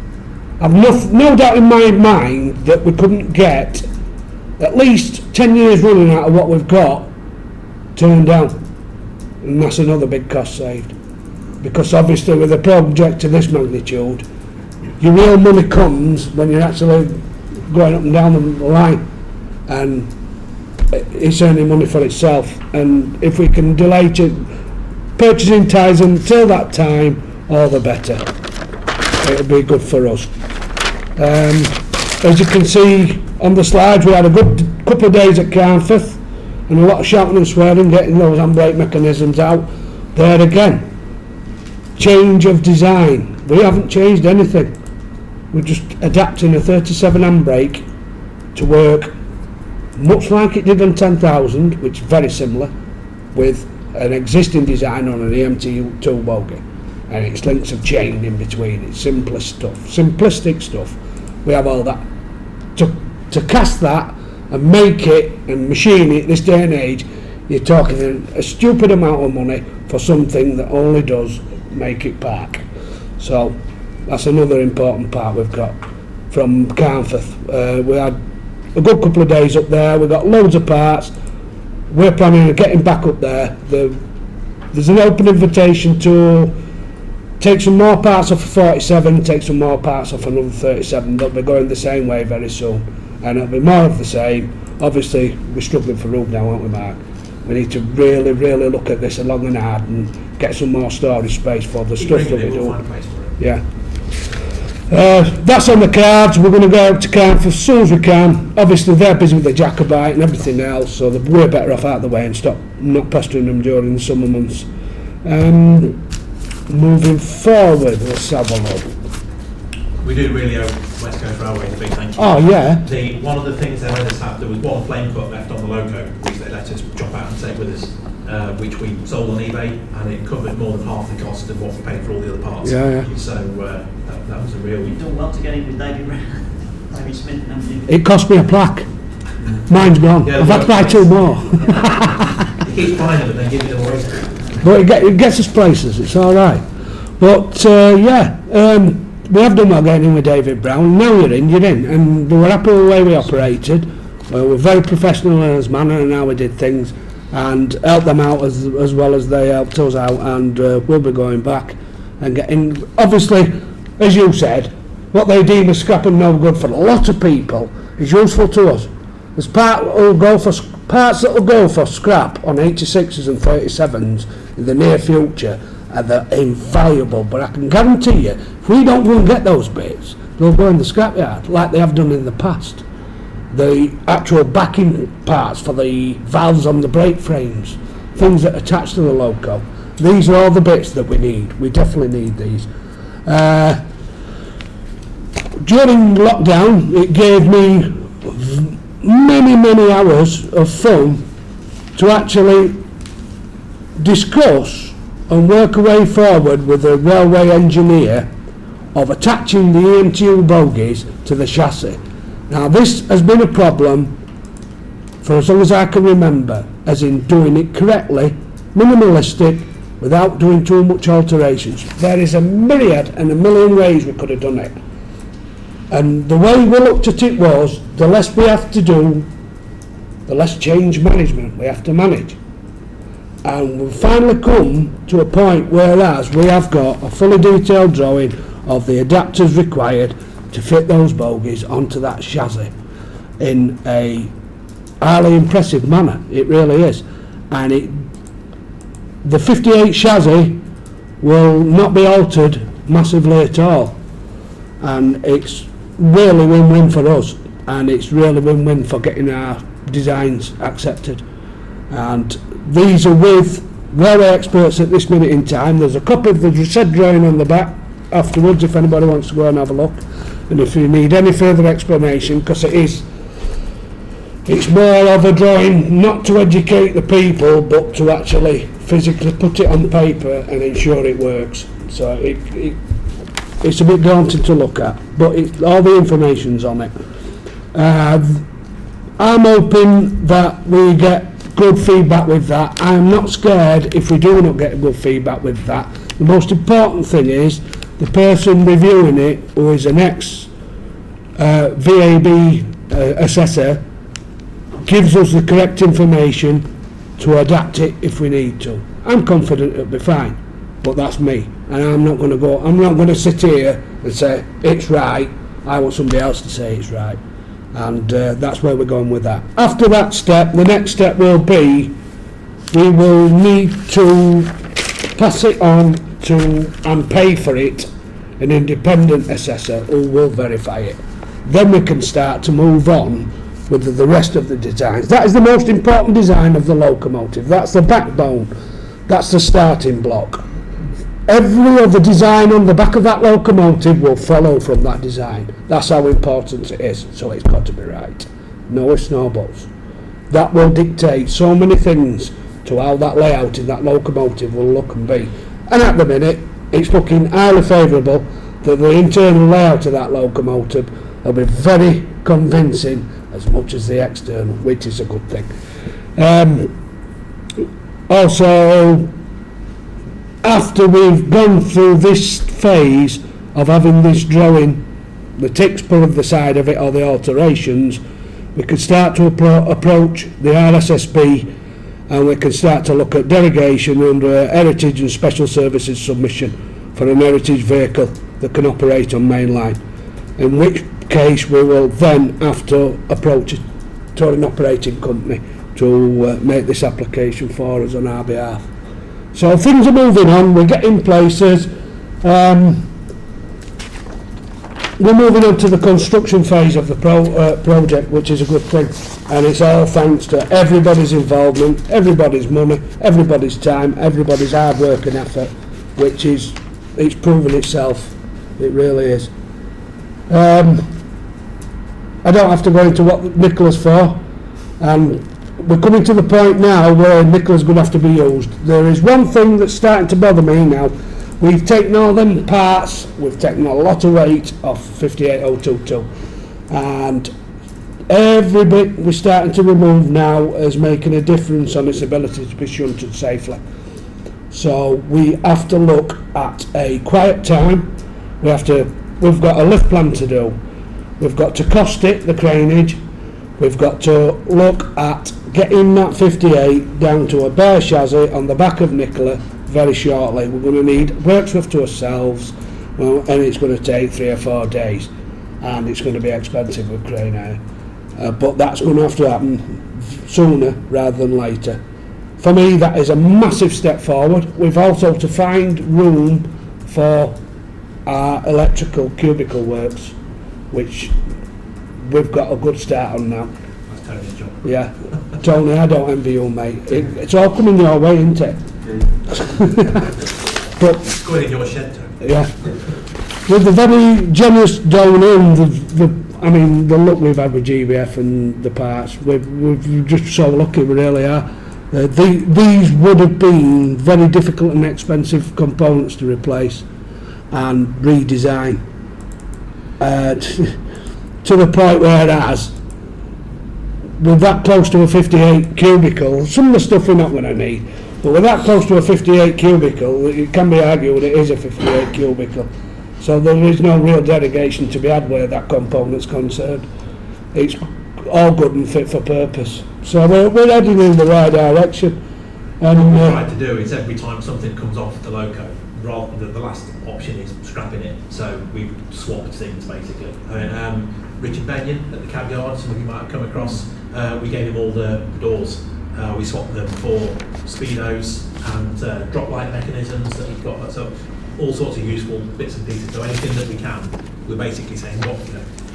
Speaker 6: I've no doubt in my mind that we couldn't get at least 10 years running out of what we've got turned down, and that's another big cost saved, because obviously with a project of this magnitude, your real money comes when you're actually going up and down the line, and it's earning money for itself. And if we can delay purchasing tyres until that time, all the better. It'll be good for us. As you can see on the slides, we had a good couple of days at Carnforth and a lot of shouting and swearing getting those handbrake mechanisms out, there again, change of design. We haven't changed anything. We're just adapting a 37 handbrake to work much like it did on 10,000, which is very similar, with an existing design on an EMT2 bogie, and its links of chain in between. It's simplistic stuff. We have all that. To cast that and make it and machine it this day and age, you're talking a stupid amount of money for something that only does make it park. So that's another important part we've got from Carnforth. We had a good couple of days up there. We've got loads of parts. We're planning on getting back up there. There's an open invitation to take some more parts off of 47, take some more parts off another 37. They'll be going the same way very soon, and it'll be more of the same. Obviously, we're struggling for room now, aren't we, Mark? We need to really, really look at this long and hard and get some more storage space for the stuff that we do. Yeah. That's on the cards. We're going to go out to Carnforth as soon as we can. Obviously, they're busy with the Jacobite and everything else, so we're better off out of the way and stop not pestering them during the summer months. Moving forward, let's have a look.
Speaker 2: We do really owe West Coast Railway a big thank you.
Speaker 6: Oh, yeah.
Speaker 2: One of the things they let us have, there was one flame cut left on the loco, which they let us drop out and take with us, which we sold on eBay, and it covered more than half the cost of what we paid for all the other parts.
Speaker 6: Yeah.
Speaker 2: So that was a real...
Speaker 4: You've done well to get in with David Smith, haven't you?
Speaker 6: It cost me a plaque. Mine's gone.
Speaker 2: Yeah,
Speaker 6: I've had to buy two more.
Speaker 2: He keeps buying them and then giving them away.
Speaker 6: But it gets us places, it's all right. But we have done well getting in with David Brown. Now you're in, and we were happy with the way we operated. We were very professional in his manner and how we did things, and helped them out as well as they helped us out, and we'll be going back and getting, obviously, as you said, what they deem as scrap and no good for a lot of people is useful to us. There's parts that will go for scrap on 86s and 37s in the near future, and they're invaluable, but I can guarantee you, if we don't go and get those bits, they'll go in the scrapyard like they have done in the past. The actual backing parts for the valves on the brake frames, things that attach to the loco, these are all the bits that we need. We definitely need these. During lockdown, it gave me many hours of fun to actually discuss and work a way forward with a railway engineer of attaching the EMTU bogies to the chassis. Now this has been a problem for as long as I can remember, as in doing it correctly, minimalistic, without doing too much alterations. There is a myriad and a million ways we could have done it. And the way we looked at it was, the less we have to do, the less change management we have to manage. And we've finally come to a point whereas we have got a fully detailed drawing of the adapters required to fit those bogies onto that chassis in a highly impressive manner. It really is. And the 58 chassis will not be altered massively at all. And it's really win-win for us, and it's really win-win for getting our designs accepted. And these are with railway experts at this minute in time. There's a copy of the said drawing on the back afterwards if anybody wants to go and have a look, and if you need any further explanation, because it's more of a drawing not to educate the people but to actually physically put it on paper and ensure it works. So it's a bit daunting to look at, but all the information's on it. I'm hoping that we get good feedback with that. I'm not scared if we do not get good feedback with that. The most important thing is the person reviewing it, who is an ex-VAB assessor, gives us the correct information to adapt it if we need to. I'm confident it'll be fine, but that's me, and I'm not going to sit here and say it's right. I want somebody else to say it's right, and that's where we're going with that. After that step, the next step will be we will need to pass it on to and pay for it an independent assessor who will verify it. Then we can start to move on with the rest of the designs. That is the most important design of the locomotive. That's the backbone. That's the starting block. Every other design on the back of that locomotive will follow from that design. That's how important it is. So it's got to be right. No ifs, no buts. That will dictate so many things to how that layout in that locomotive will look and be. And at the minute, it's looking highly favourable that the internal layout of that locomotive will be very convincing as much as the external, which is a good thing. Also, after we've gone through this phase of having this drawing, the ticks put of the side of it or the alterations, we can start to approach the RSSB, and we can start to look at derogation under heritage and special services submission for an heritage vehicle that can operate on main line, in which case we will then have to approach a touring operating company to make this application for us on our behalf. So things are moving on, we're getting places. We're moving on to the construction phase of the project, which is a good thing, and it's all thanks to everybody's involvement, everybody's money, everybody's time, everybody's hard work and effort, which is, it's proven itself, it really is. I don't have to go into what Nicola's for, and we're coming to the point now where Nicola's going to have to be used. There is one thing that's starting to bother me now. We've taken all them parts, we've taken a lot of weight off 58022, and every bit we're starting to remove now is making a difference on its ability to be shunted safely. So we have to look at a quiet time. We've got a lift plan to do. We've got to cost it, the craneage. We've got to look at getting that 58 down to a bare chassis on the back of Nicola very shortly. We're going to need worksworth to ourselves, and it's going to take 3 or 4 days, and it's going to be expensive with crane hire. But that's going to have to happen sooner rather than later. For me, that is a massive step forward. We've also to find room for our electrical cubicle works, which we've got a good start on now.
Speaker 2: That's Tony's job.
Speaker 6: Yeah, Tony, I don't envy you, mate. It's all coming your way, isn't it? But
Speaker 2: It's going in your shed, Tony.
Speaker 6: yeah, with the very generous donor and the look we've had with GBF and the parts, we've just so lucky, we really are. These would have been very difficult and expensive components to replace and redesign, to the point where it has, with that close to a 58 cubicle, some of the stuff we're not going to need, but with that close to a 58 cubicle, it can be argued it is a 58 cubicle. So there is no real derogation to be had where that component's concerned. It's all good and fit for purpose. So we're heading in the right direction. And
Speaker 2: What we try to do is every time something comes off the loco, rather than the last option is scrapping it. So we've swapped things basically. Richard Benyon at the cab yard, some of you might have come across, we gave him all the doors. We swapped them for speedos and drop light mechanisms that he's got. So all sorts of useful bits and pieces. So anything that we can, we're basically saying,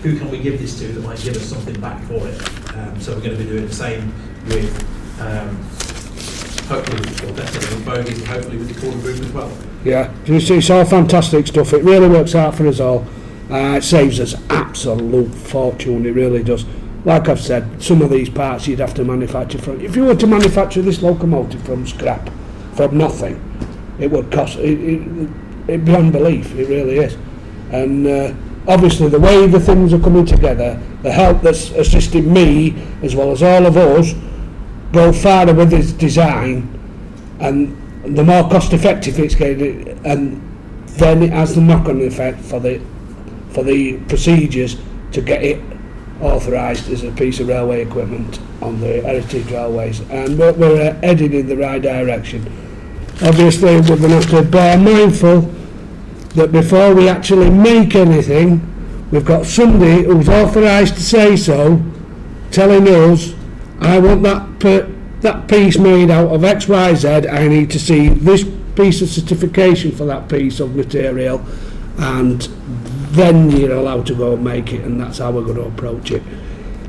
Speaker 2: who can we give this to that might give us something back for it? So we're going to be doing the same with, hopefully, or definitely with bogies, and hopefully with the quarter group as well.
Speaker 6: yeah, it's all fantastic stuff. It really works out for us all. It saves us absolute fortune, it really does. Like I've said, some of these parts you'd have to manufacture from. If you were to manufacture this locomotive from scrap, from nothing, it would cost, it'd be unbelief, it really is. And obviously the way the things are coming together, the help that's assisted me, as well as all of us, go farther with this design, and the more cost effective it's getting, and then it has the knock-on effect for the procedures to get it authorised as a piece of railway equipment on the heritage railways, and we're heading in the right direction. Obviously we're going to have to bear mindful that before we actually make anything, we've got somebody who's authorised to say so, telling us, I want that piece made out of XYZ, I need to see this piece of certification for that piece of material, and then you're allowed to go and make it, and that's how we're going to approach it.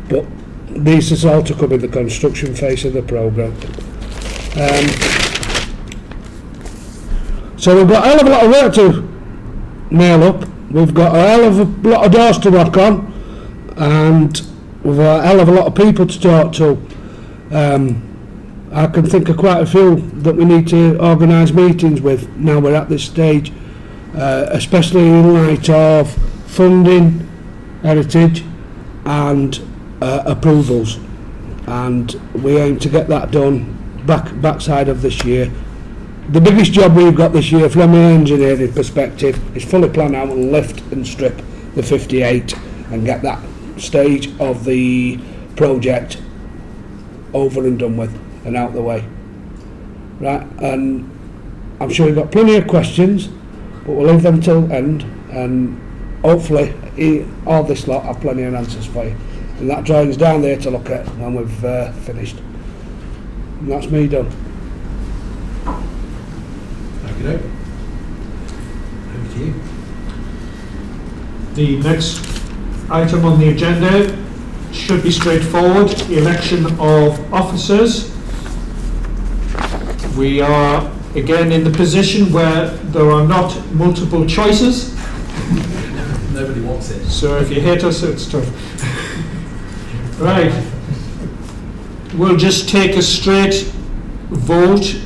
Speaker 6: But this is all to come in the construction phase of the programme. So we've got a hell of a lot of work to nail up. We've got a hell of a lot of doors to knock on, and we've got a hell of a lot of people to talk to. I can think of quite a few that we need to organise meetings with now we're at this stage, especially in light of funding, heritage and approvals, and we aim to get that done backside of this year. The biggest job we've got this year from an engineering perspective is fully plan out and lift and strip the 58 and get that stage of the project over and done with and out the way. Right, and I'm sure you've got plenty of questions, but we'll leave them till end, and hopefully all this lot have plenty of answers for you. And that drawing's down there to look at when we've finished. And that's me done.
Speaker 2: Okay, over to you.
Speaker 3: The next item on the agenda should be straightforward, the election of officers. We are again in the position where there are not multiple choices.
Speaker 2: Nobody wants it.
Speaker 3: So if you hate us, it's tough. Right. We'll just take a straight vote.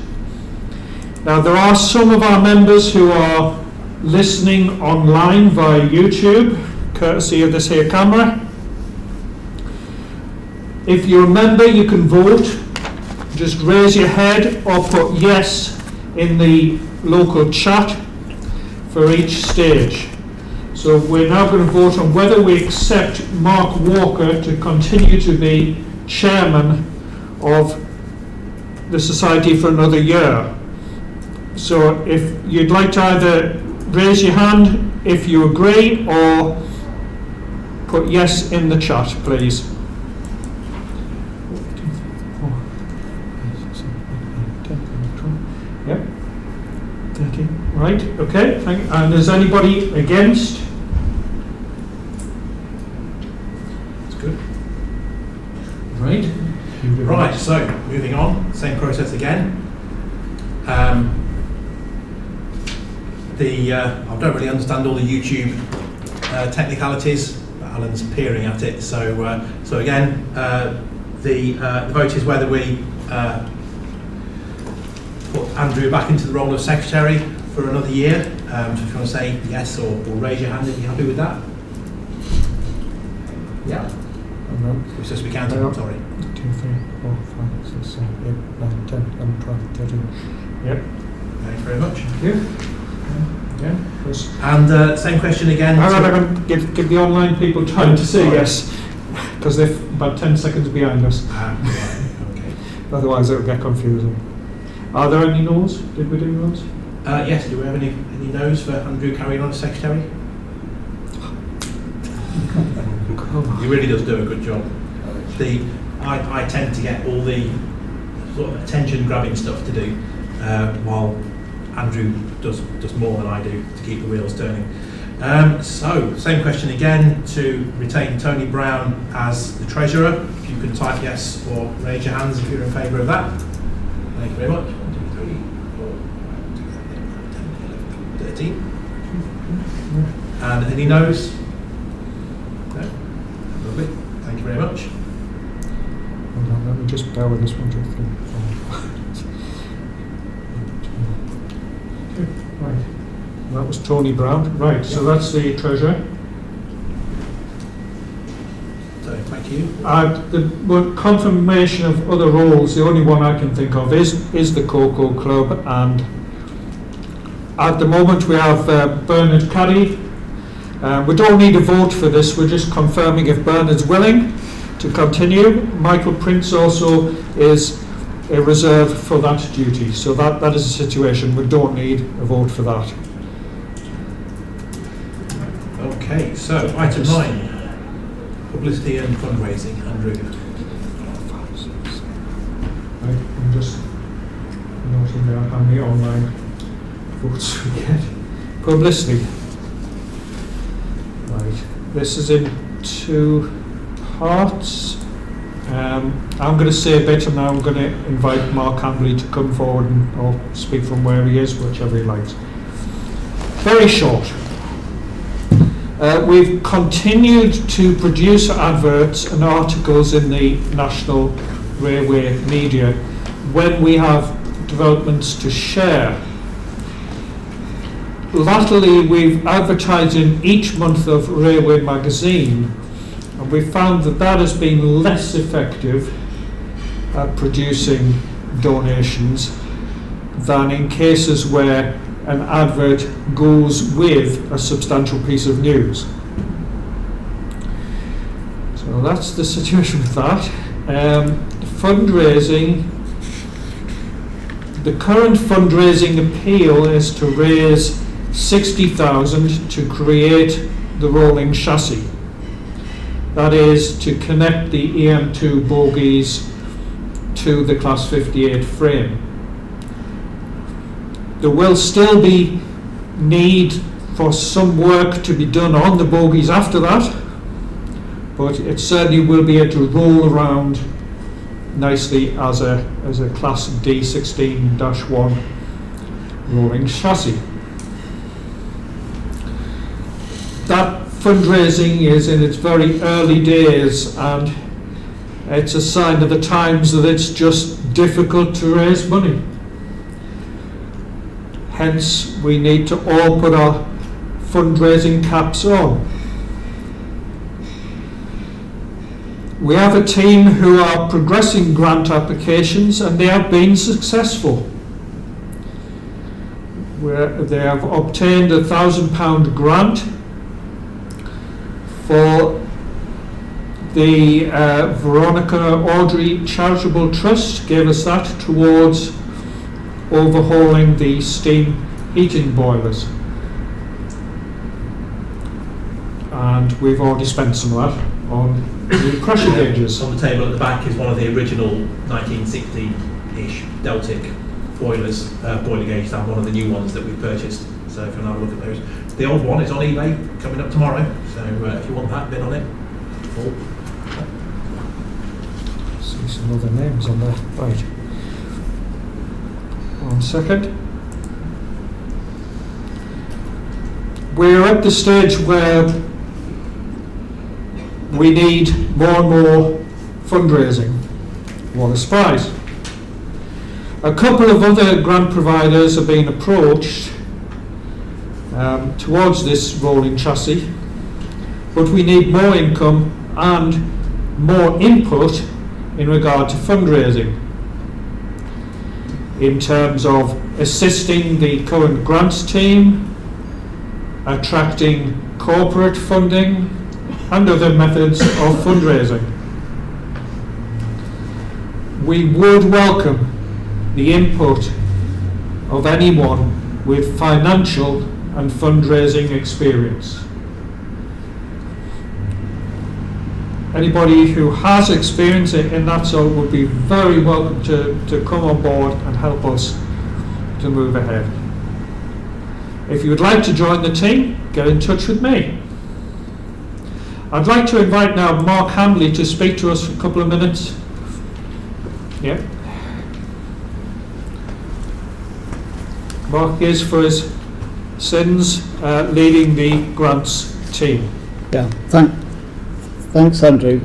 Speaker 3: Now there are some of our members who are listening online via YouTube, courtesy of this here camera. If you're a member, you can vote. Just raise your head or put yes in the local chat for each stage. So we're now going to vote on whether we accept Mark Walker to continue to be chairman of the Society for another year. So if you'd like to either raise your hand if you agree or put yes in the chat, please. Yep. 30. Right, okay. And is anybody against?
Speaker 2: That's good.
Speaker 3: Right.
Speaker 2: Right, so moving on, same process again. I don't really understand all the YouTube technicalities, but Alan's peering at it. So again, the vote is whether we put Andrew back into the role of secretary for another year. So if you want to say yes or raise your hand if you're happy with that. Yeah. It's just we counting, sorry.
Speaker 3: 2, 3, 4, 5, 6, 7, 8, 9, 10, 11, 12, 13. Yep.
Speaker 2: Thanks very much.
Speaker 3: Thank you. Yeah.
Speaker 2: And same question again.
Speaker 3: I'm going to give the online people time to say yes, because they're about 10 seconds behind us.
Speaker 2: Right, okay.
Speaker 3: Otherwise it'll get confusing. Are there any no's? Did we do no's?
Speaker 2: Yes, do we have any no's for Andrew carrying on as secretary? He really does do a good job. I tend to get all the sort of attention grabbing stuff to do, while Andrew does more than I do to keep the wheels turning. So, same question again, to retain Tony Brown as the treasurer. If you can type yes or raise your hands if you're in favour of that. Thank you very much. 1, 2, 3, 4, 5, 6, 7, 8, 9, 10, 11, 13. And any no's? No? Lovely. Thank you very much.
Speaker 3: Hold on, let me just bear with this. 1, 2, 3, 4. Right. That was Tony Brown. Right, so that's the treasurer.
Speaker 2: So, thank you.
Speaker 3: The confirmation of other roles, the only one I can think of is the Cocoa Club, and at the moment we have Bernard Caddy. We don't need a vote for this, we're just confirming if Bernard's willing to continue. Michael Prince also is a reserve for that duty, so that is a situation, we don't need a vote for that.
Speaker 2: Okay, so item 9, publicity and fundraising. Andrew.
Speaker 3: Right, I'm just noting down how many online votes we get. Publicity. Right, this is in 2 parts. I'm going to say a bit, and now I'm going to invite Mark Hambley to come forward or speak from where he is, whichever he likes. Very short. We've continued to produce adverts and articles in the National Railway media when we have developments to share. Latterly, we've advertised in each month of Railway magazine, and we found that has been less effective at producing donations than in cases where an advert goes with a substantial piece of news. So that's the situation with that. Fundraising. The current fundraising appeal is to raise 60,000 to create the rolling chassis. That is to connect the EM2 bogies to the Class 58 frame. There will still be need for some work to be done on the bogies after that, but it certainly will be able to roll around nicely as a Class D16-1 rolling chassis. That fundraising is in its very early days, and it's a sign of the times that it's just difficult to raise money. Hence, we need to all put our fundraising caps on. We have a team who are progressing grant applications, and they have been successful. They have obtained a £1,000 grant for the Veronica Audrey Charitable Trust, gave us that towards overhauling the steam heating boilers. And we've already spent some of that on the pressure gauges.
Speaker 2: On the table at the back is one of the original 1960-ish Deltic boilers, boiler gauges, and one of the new ones that we purchased. So if you want to have a look at those. The old one is on eBay, coming up tomorrow. So if you want that, bid on it. Cool.
Speaker 3: See some other names on there. Right. 1 second. We're at the stage where we need more and more fundraising. What a surprise. A couple of other grant providers are being approached towards this rolling chassis, but we need more income and more input in regard to fundraising, in terms of assisting the current grants team, attracting corporate funding, and other methods of fundraising. We would welcome the input of anyone with financial and fundraising experience. Anybody who has experience in that sort would be very welcome to come on board and help us to move ahead. If you would like to join the team, get in touch with me. I'd like to invite now Mark Hambley to speak to us for a couple of minutes. Yeah. Mark is, for his sins, leading the grants team.
Speaker 7: Yeah, thanks Andrew.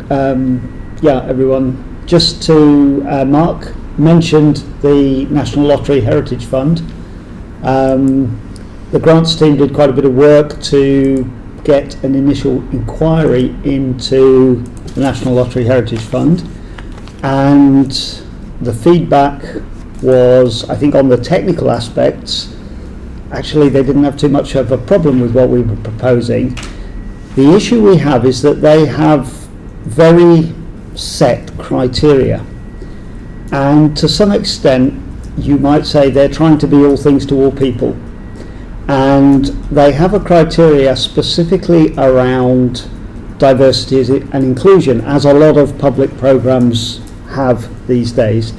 Speaker 7: Yeah, everyone, just to Mark mentioned the National Lottery Heritage Fund. The grants team did quite a bit of work to get an initial inquiry into the National Lottery Heritage Fund, and the feedback was, I think, on the technical aspects, actually they didn't have too much of a problem with what we were proposing. The issue we have is that they have very set criteria, and to some extent you might say they're trying to be all things to all people, and they have a criteria specifically around diversity and inclusion, as a lot of public programs have these days.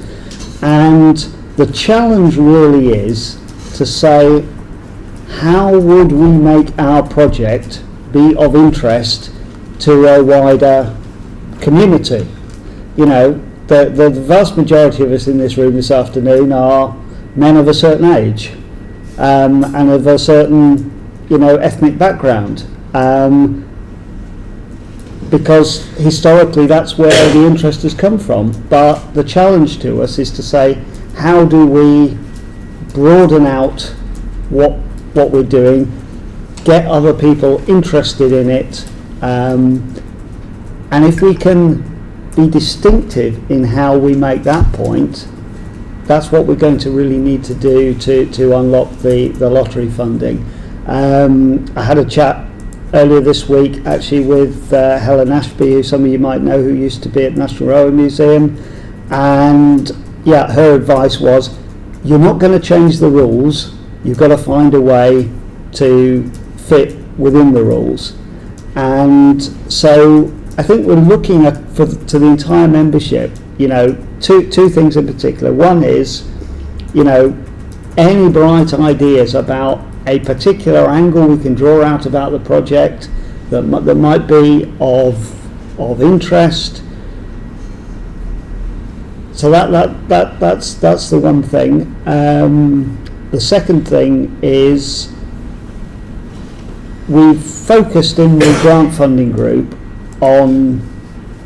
Speaker 7: And the challenge really is to say, how would we make our project be of interest to a wider community? you know, the vast majority of us in this room this afternoon are men of a certain age, and of a certain, you know, ethnic background, because historically that's where the interest has come from. But the challenge to us is to say, how do we broaden out what we're doing, get other people interested in it, and if we can be distinctive in how we make that point, that's what we're going to really need to do to unlock the lottery funding. I had a chat earlier this week actually with Helen Ashby, who some of you might know, who used to be at National Railway Museum, and yeah, her advice was, you're not going to change the rules, you've got to find a way to fit within the rules. And so I think we're looking at, to the entire membership, you know, two things in particular. One is, you know, any bright ideas about a particular angle we can draw out about the project that might be of interest. So that's the one thing. The second thing is, we've focused in the grant funding group on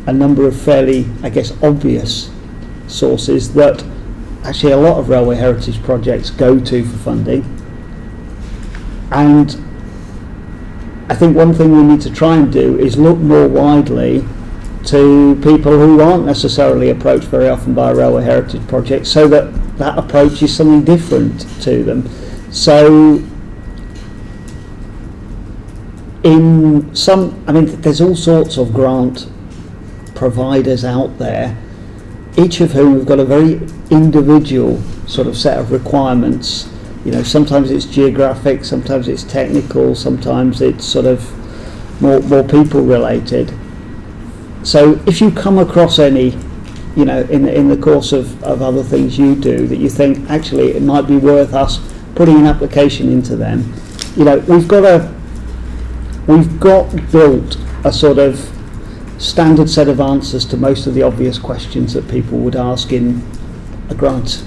Speaker 7: a number of fairly, I guess, obvious sources that actually a lot of railway heritage projects go to for funding. And I think one thing we need to try and do is look more widely to people who aren't necessarily approached very often by a railway heritage project, so that approach is something different to them. So in some, I mean, there's all sorts of grant providers out there, each of whom have got a very individual sort of set of requirements. You know, sometimes it's geographic, sometimes it's technical, sometimes it's sort of more people related. So if you come across any, you know, in the course of other things you do that you think actually it might be worth us putting an application into them, you know, we've got built a sort of standard set of answers to most of the obvious questions that people would ask in a grant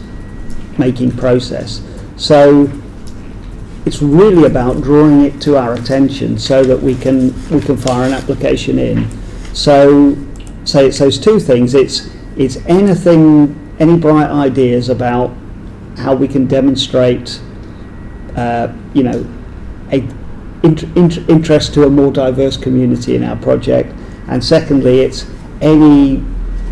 Speaker 7: making process. So it's really about drawing it to our attention so that we can fire an application in. So it's those two things. It's any bright ideas about how we can demonstrate, you know, interest to a more diverse community in our project. And secondly, it's any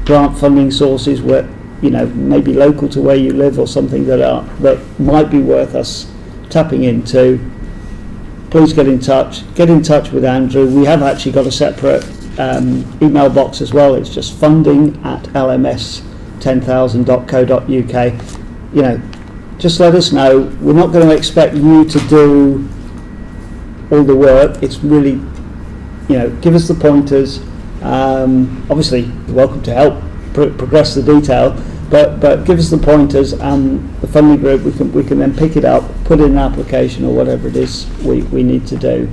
Speaker 7: grant funding sources where, you know, maybe local to where you live or something that might be worth us tapping into. Please get in touch with Andrew. We have actually got a separate email box as well. It's just funding@lms10000.co.uk. You know, just let us know. We're not going to expect you to do all the work. It's really, you know, give us the pointers. Obviously, you're welcome to help progress the detail, but give us the pointers, and the funding group, we can then pick it up, put in an application or whatever it is we need to do.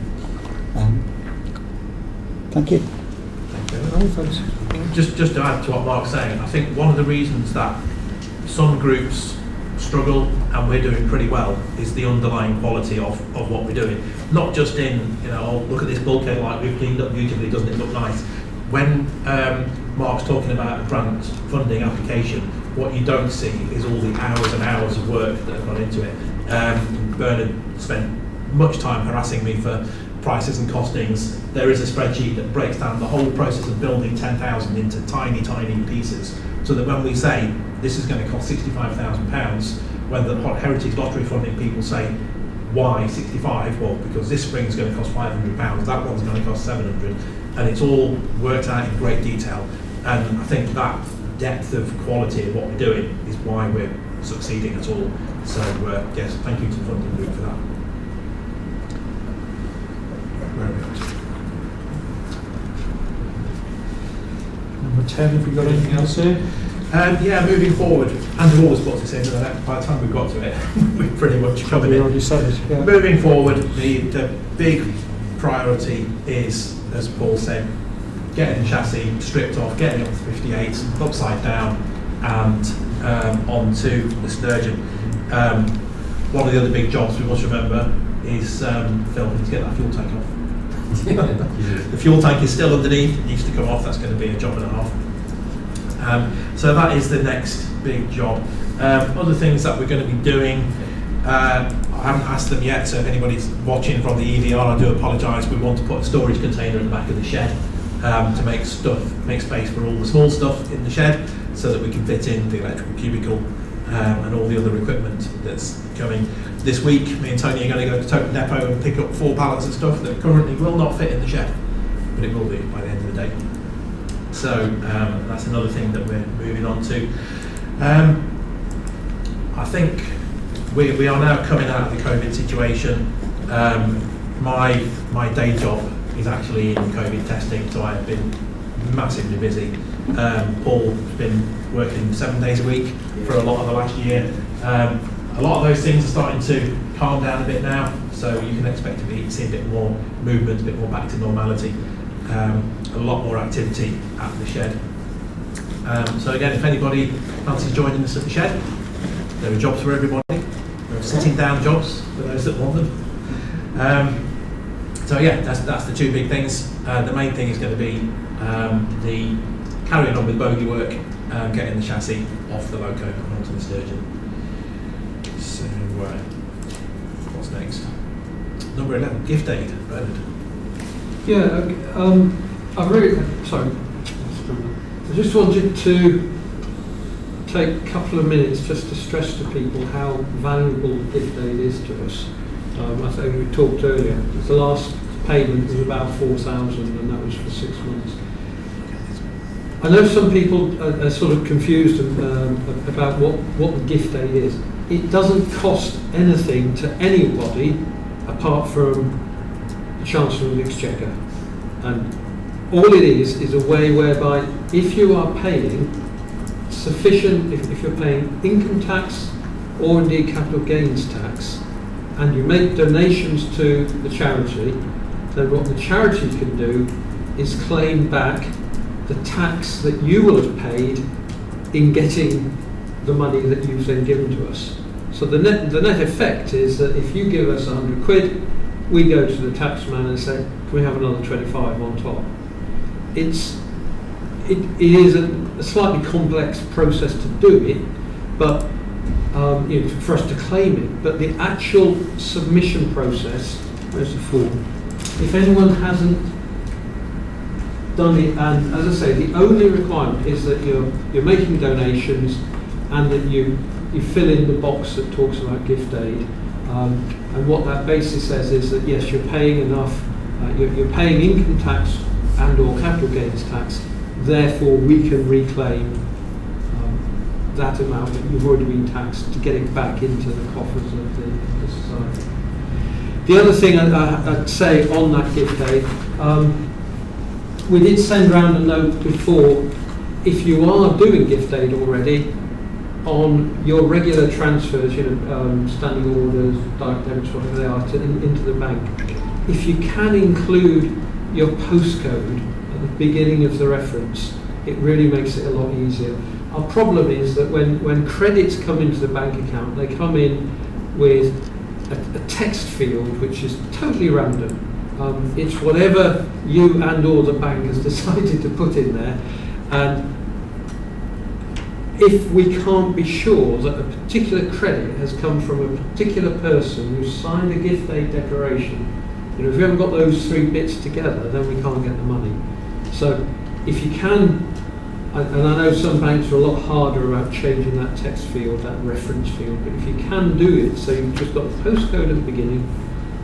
Speaker 7: Thank you.
Speaker 2: Just to add to what Mark's saying, I think one of the reasons that some groups struggle and we're doing pretty well is the underlying quality of what we're doing. Not just in, you know, oh, look at this bulkhead light we've cleaned up beautifully, doesn't it look nice? When Mark's talking about a grant funding application, what you don't see is all the hours and hours of work that have gone into it. Bernard spent much time harassing me for prices and costings. There is a spreadsheet that breaks down the whole process of building 10,000 into tiny pieces, so that when we say this is going to cost £65,000, when the heritage lottery funding people say, why 65? Well, because this spring's going to cost £500, that one's going to cost 700, and it's all worked out in great detail. And I think that depth of quality of what we're doing is why we're succeeding at all. So yes, thank you to the funding group for that. Where are we
Speaker 3: Number 10, have you got anything else here?
Speaker 2: Yeah, moving forward, Andrew always puts this in, but by the time we've got to it, we've pretty much covered
Speaker 3: We
Speaker 2: it.
Speaker 3: already said it, yeah.
Speaker 2: Moving forward, the big priority is, as Paul said, getting the chassis stripped off, getting it off the 58, upside down, and onto the Sturgeon. One of the other big jobs we must remember is filming to get that fuel tank off. The fuel tank is still underneath, it needs to come off, that's going to be a job and a half. So that is the next big job. Other things that we're going to be doing, I haven't asked them yet, so if anybody's watching from the EVR, I do apologise. We want to put a storage container in the back of the shed to make space for all the small stuff in the shed, so that we can fit in the electrical cubicle and all the other equipment that's coming. This week, me and Tony are going to go to Token Depot and pick up 4 pallets of stuff that currently will not fit in the shed, but it will be by the end of the day. So that's another thing that we're moving on to. I think we are now coming out of the COVID situation. My day job is actually in COVID testing, so I've been massively busy. Paul's been working 7 days a week for a lot of the last year. A lot of those things are starting to calm down a bit now, so you can expect to see a bit more movement, a bit more back to normality, a lot more activity at the shed. So again, if anybody fancies joining us at the shed, there are jobs for everybody. There are sitting down jobs for those that want them. So yeah, that's the 2 big things. The main thing is going to be the carrying on with bogey work, getting the chassis off the loco and onto the Sturgeon. So what's next? Number 11, gift aid. Bernard.
Speaker 1: Yeah, I just wanted to take a couple of minutes just to stress to people how valuable gift aid is to us. I think we talked earlier, the last payment was about 4,000 and that was for 6 months. I know some people are sort of confused about what the gift aid is. It doesn't cost anything to anybody apart from the Chancellor of the Exchequer. And all it is a way whereby if you are paying sufficient, if you're paying income tax or indeed capital gains tax, and you make donations to the charity, then what the charity can do is claim back the tax that you will have paid in getting the money that you've then given to us. So the net effect is that if you give us 100 quid, we go to the tax man and say, can we have another 25 on top? It is a slightly complex process to do it, but for us to claim it. But the actual submission process, where's the form? If anyone hasn't done it, and as I say, the only requirement is that you're making donations and that you fill in the box that talks about gift aid. And what that basically says is that yes, you're paying enough, you're paying income tax and or capital gains tax, therefore we can reclaim that amount that you've already been taxed to get it back into the coffers of the society. The other thing I'd say on that gift aid, we did send around a note before, if you are doing gift aid already, on your regular transfers, standing orders, direct debits, whatever they are, into the bank, if you can include your postcode at the beginning of the reference, it really makes it a lot easier. Our problem is that when credits come into the bank account, they come in with a text field which is totally random. It's whatever you and or the bank has decided to put in there, and if we can't be sure that a particular credit has come from a particular person who signed a gift aid declaration, if we haven't got those 3 bits together, then we can't get the money. So if you can, and I know some banks are a lot harder about changing that text field, that reference field, but if you can do it, so you've just got the postcode at the beginning,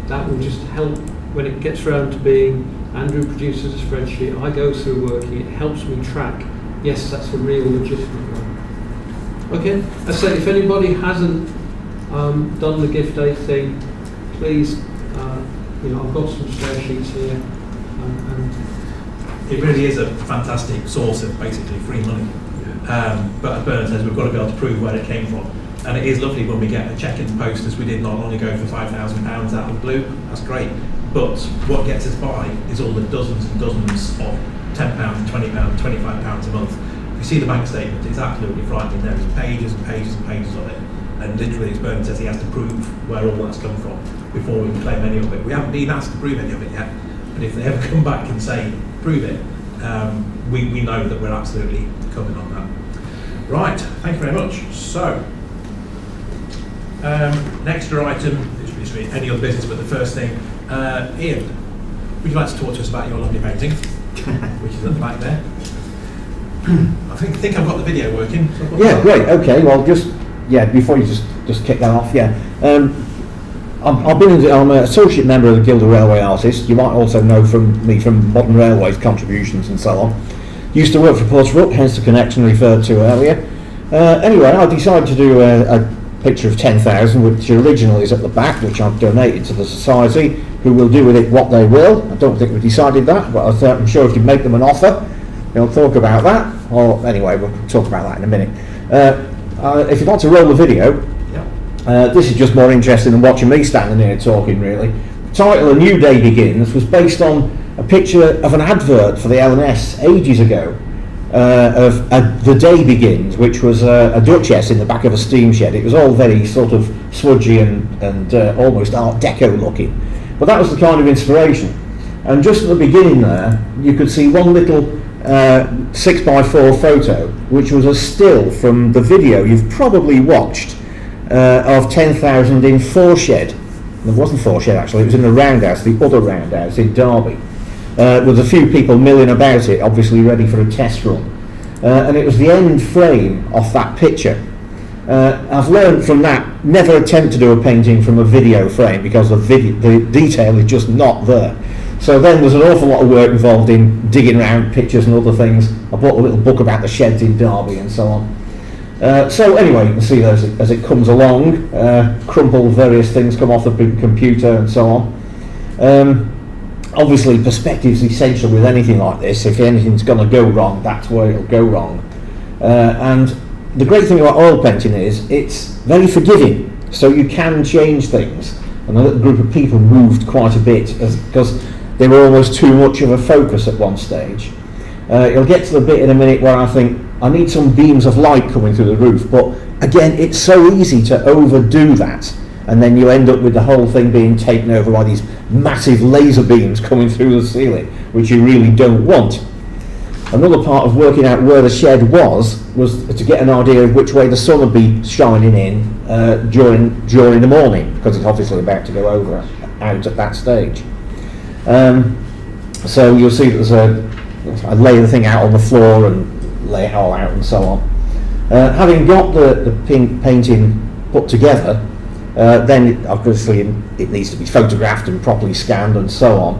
Speaker 1: that will just help when it gets around to being Andrew produces a spreadsheet, I go through working, it helps me track, yes, that's a real legitimate one. Okay, I said if anybody hasn't done the gift aid thing, please, I've got some spare sheets here. And
Speaker 2: it really is a fantastic source of basically free money. But as Bernard says, we've got to be able to prove where it came from. And it is lovely when we get a cheque in the post, as we did not long ago for £5,000 out of the blue. That's great. But what gets us by is all the dozens and dozens of £10, £20, £25 a month. If you see the bank statement, it's absolutely frightening. There's pages and pages and pages of it. And literally, as Bernard says, he has to prove where all that's come from before we can claim any of it. We haven't been asked to prove any of it yet, but if they ever come back and say, prove it, we know that we're absolutely covered on that. Right, thank you very much. So, next item is really any other business, but the first thing, Ian, would you like to talk to us about your lovely painting, which is at the back there? I think I've got the video working. So
Speaker 8: yeah, great. Okay, well, before you just kick that off, I'm an associate member of the Guild of Railway Artists. You might also know me from Modern Railways contributions and so on. Used to work for Portsmouth, hence the connection referred to earlier. Anyway, I decided to do a picture of 10,000, which originally is at the back, which I've donated to the Society, who will do with it what they will. I don't think we decided that, but I'm sure if you make them an offer, they'll talk about that. Or anyway, we'll talk about that in a minute. If you'd like to roll the video, this is just more interesting than watching me standing here talking, really. The title, A New Day Begins, was based on a picture of an advert for the LMS ages ago of The Day Begins, which was a duchess in the back of a steam shed. It was all very sort of smudgy and almost Art Deco looking. But that was the kind of inspiration. And just at the beginning there, you could see one little 6x4 photo, which was a still from the video you've probably watched of 10,000 in Forshed. It wasn't Forshed actually, it was in the roundhouse, the other roundhouse in Derby. With a few people milling about it, obviously ready for a test run. And it was the end frame off that picture. I've learned from that, never attempt to do a painting from a video frame because the detail is just not there. So then there's an awful lot of work involved in digging around pictures and other things. I bought a little book about the sheds in Derby and so on. So anyway, you can see as it comes along, crumpled various things come off the big computer and so on. Obviously perspective is essential with anything like this. If anything's going to go wrong, that's where it'll go wrong. And the great thing about oil painting is it's very forgiving, so you can change things. And a little group of people moved quite a bit because they were almost too much of a focus at one stage. You'll get to the bit in a minute where I think I need some beams of light coming through the roof, but again, it's so easy to overdo that, and then you end up with the whole thing being taken over by these massive laser beams coming through the ceiling, which you really don't want. Another part of working out where the shed was to get an idea of which way the sun would be shining in during the morning, because it's obviously about to go out at that stage. So you'll see that I lay the thing out on the floor and lay it all out and so on. Having got the painting put together, then obviously it needs to be photographed and properly scanned and so on.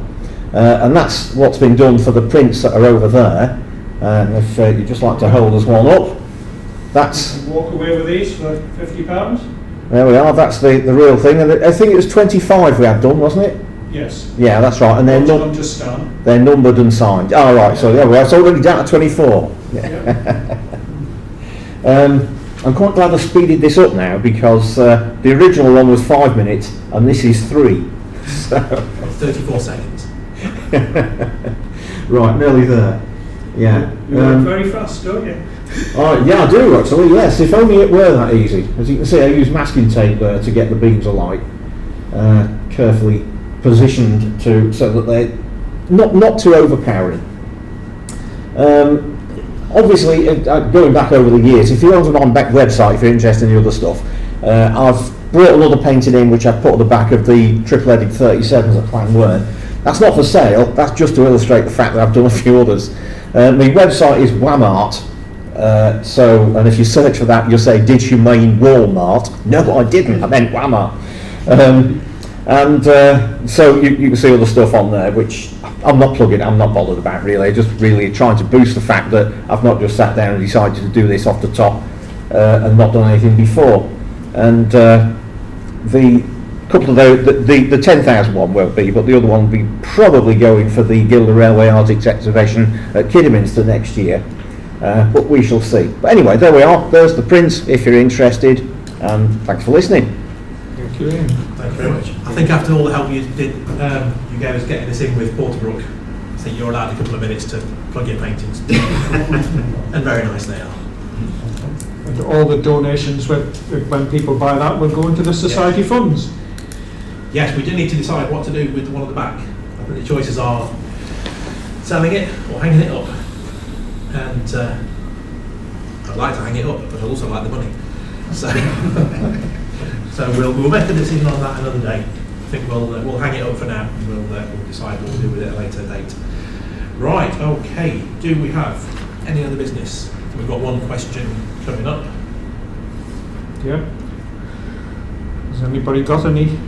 Speaker 8: And that's what's been done for the prints that are over there. And if you'd just like to hold us one up, that's...
Speaker 3: Walk away with these for £50?
Speaker 8: There we are, that's the real thing. And I think it was 25 we had done, wasn't it?
Speaker 3: Yes.
Speaker 8: Yeah, that's right. And they're numbered and signed. Oh, right, so there we are. It's already down to 24. Yeah. I'm quite glad I speeded this up now because the original one was 5 minutes and this is 3. So
Speaker 2: 34 seconds.
Speaker 8: Right, nearly there. Yeah.
Speaker 3: You work very fast, don't you?
Speaker 8: Yeah, I do actually, yes. If only it were that easy. As you can see, I use masking tape there to get the beams of light carefully positioned so that they're not too overpowering. Obviously, going back over the years, if you're on the Beck website, if you're interested in the other stuff, I've brought another painting in which I've put at the back of the triple-headed 37s at Llanwern. That's not for sale, that's just to illustrate the fact that I've done a few others. My website is Wamart, and if you search for that, you'll say, did you mean Walmart? No, I didn't, I meant Wamart. So you can see all the stuff on there, which I'm not plugging, I'm not bothered about really, just really trying to boost the fact that I've not just sat down and decided to do this off the top and not done anything before. And the couple of those, the 10,000 one won't be, but the other one will be probably going for the Guild of Railway Artists exhibition at Kidderminster next year, but we shall see. But anyway, there we are, there's the prints if you're interested, and thanks for listening.
Speaker 3: Thank you, Ian.
Speaker 2: Thank you very much. I think after all the help you did, you gave us getting this in with Porterbrook, think you're allowed a couple of minutes to plug your paintings. And very nice they are.
Speaker 3: And all the donations, when people buy that, will go into the society funds.
Speaker 2: Yes, we do need to decide what to do with the one at the back. I think the choices are selling it or hanging it up. And I'd like to hang it up, but I also like the money. So, so we'll make a decision on that another day. I think we'll hang it up for now, and we'll decide what we'll do with it at a later date. Right, okay. Do we have any other business? We've got one question coming up.
Speaker 3: Yeah. Has anybody got any?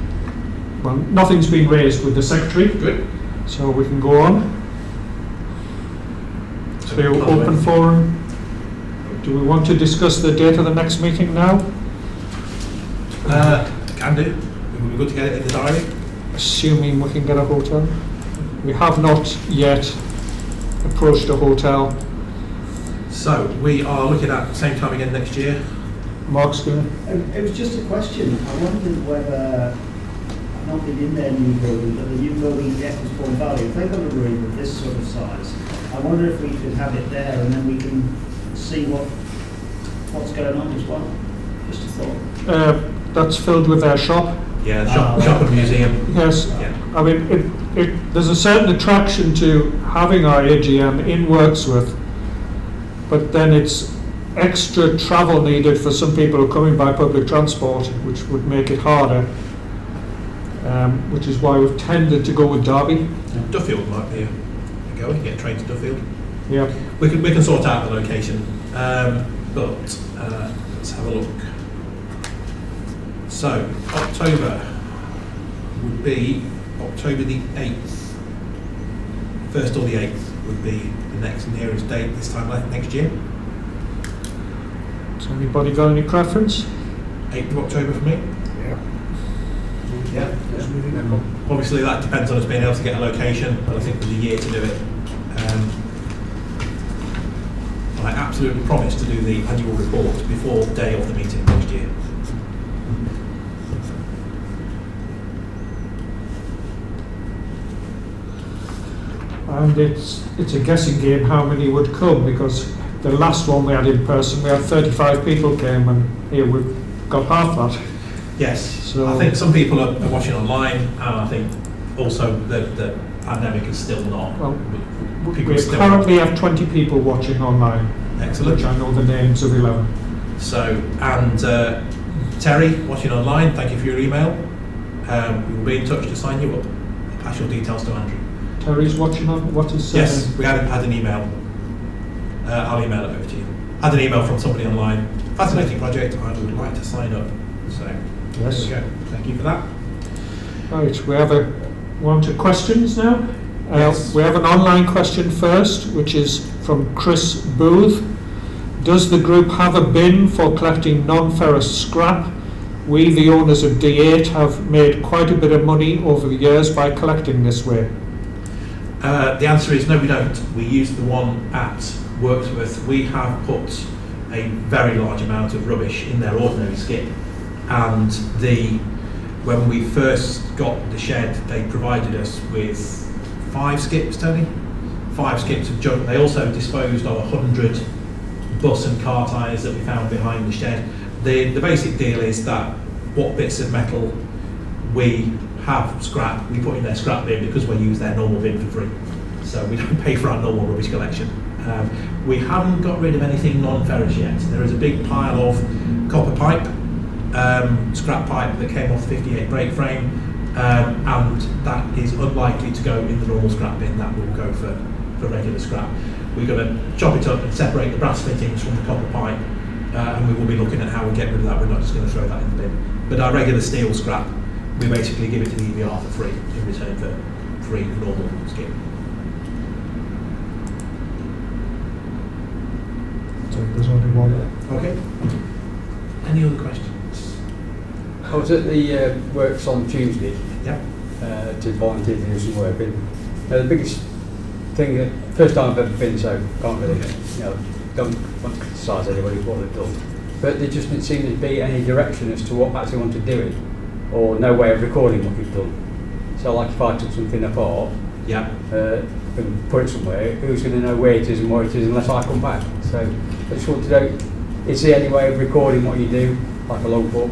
Speaker 3: Well, nothing's been raised with the secretary.
Speaker 2: Good.
Speaker 3: So we can go on. So open forum. Do we want to discuss the date of the next meeting now?
Speaker 2: Can do. It would be good to get it in the diary.
Speaker 3: Assuming we can get a hotel. We have not yet approached a hotel.
Speaker 2: So we are looking at the same time again next year.
Speaker 3: Mark's going.
Speaker 4: It was just a question. I wondered whether, I've not been in their new building, but the new building at the Ecclesbourne Valley, if they've got a room of this sort of size, I wonder if we could have it there and then we can see what's going on as well. Just a thought.
Speaker 3: That's filled with their shop.
Speaker 2: Yeah, the shop and museum.
Speaker 3: Yes.
Speaker 2: Yeah.
Speaker 3: I mean, there's a certain attraction to having our AGM in Wirksworth, but then it's extra travel needed for some people who are coming by public transport, which would make it harder, which is why we've tended to go with Derby.
Speaker 2: Duffield might be a go. We can get a train to Duffield.
Speaker 3: Yeah.
Speaker 2: We can sort out the location, but let's have a look. So October would be October the 8th. 1st or the 8th would be the next nearest date this time next year.
Speaker 3: Has anybody got any preference?
Speaker 2: 8th of October for me. Yeah. Obviously that depends on us being able to get a location, but I think there's a year to do it. I absolutely promise to do the annual report before the day of the meeting next year.
Speaker 3: And it's a guessing game how many would come, because the last one we had in person, we had 35 people came, and here we've got half that.
Speaker 2: Yes,
Speaker 3: So
Speaker 2: I think some people are watching online, and I think also the pandemic is still not.
Speaker 3: Well,
Speaker 2: people
Speaker 3: we
Speaker 2: still
Speaker 3: currently have 20 people watching online,
Speaker 2: excellent.
Speaker 3: which I know the names of 11.
Speaker 2: So, and Terry, watching online, thank you for your email. We will be in touch to sign you up. Pass your details to Andrew.
Speaker 3: Terry's watching on, what is
Speaker 2: Yes, we had an email. I'll email it over to you. Had an email from somebody online. Fascinating project. I would like to sign up. So
Speaker 3: Yes.
Speaker 2: there we go. Thank you for that.
Speaker 3: Right, we have one to questions now.
Speaker 2: Yes.
Speaker 3: We have an online question first, which is from Chris Booth. Does the group have a bin for collecting non-ferrous scrap? We, the owners of D8, have made quite a bit of money over the years by collecting this way.
Speaker 2: The answer is no, we don't. We use the one at Wirksworth. We have put a very large amount of rubbish in their ordinary skip, and when we first got the shed, they provided us with 5 skips, Tony? 5 skips of junk. They also disposed of 100 bus and car tyres that we found behind the shed. The basic deal is that what bits of metal we have scrap, we put in their scrap bin because we use their normal bin for free. So we don't pay for our normal rubbish collection. We haven't got rid of anything non-ferrous yet. There is a big pile of copper pipe, scrap pipe that came off the 58 brake frame, and that is unlikely to go in the normal scrap bin. That will go for regular scrap. We're going to chop it up and separate the brass fittings from the copper pipe, and we will be looking at how we get rid of that. We're not just going to throw that in the bin. But our regular steel scrap, we basically give it to the EVR for free in return for free normal skip.
Speaker 3: So there's only one.
Speaker 2: Okay. Any other questions?
Speaker 9: I was at the works on Tuesday
Speaker 2: Yeah.
Speaker 9: to volunteer to do some work. And the biggest thing, first time I've ever been, so can't really, don't want to criticise anybody for what they've done. But there just didn't seem to be any direction as to what actually wanted doing, or no way of recording what you've done. So like if I took something apart,
Speaker 2: Yeah.
Speaker 9: and put it somewhere, who's going to know where it is and what it is unless I come back? So I just want to know, is there any way of recording what you do, like a logbook?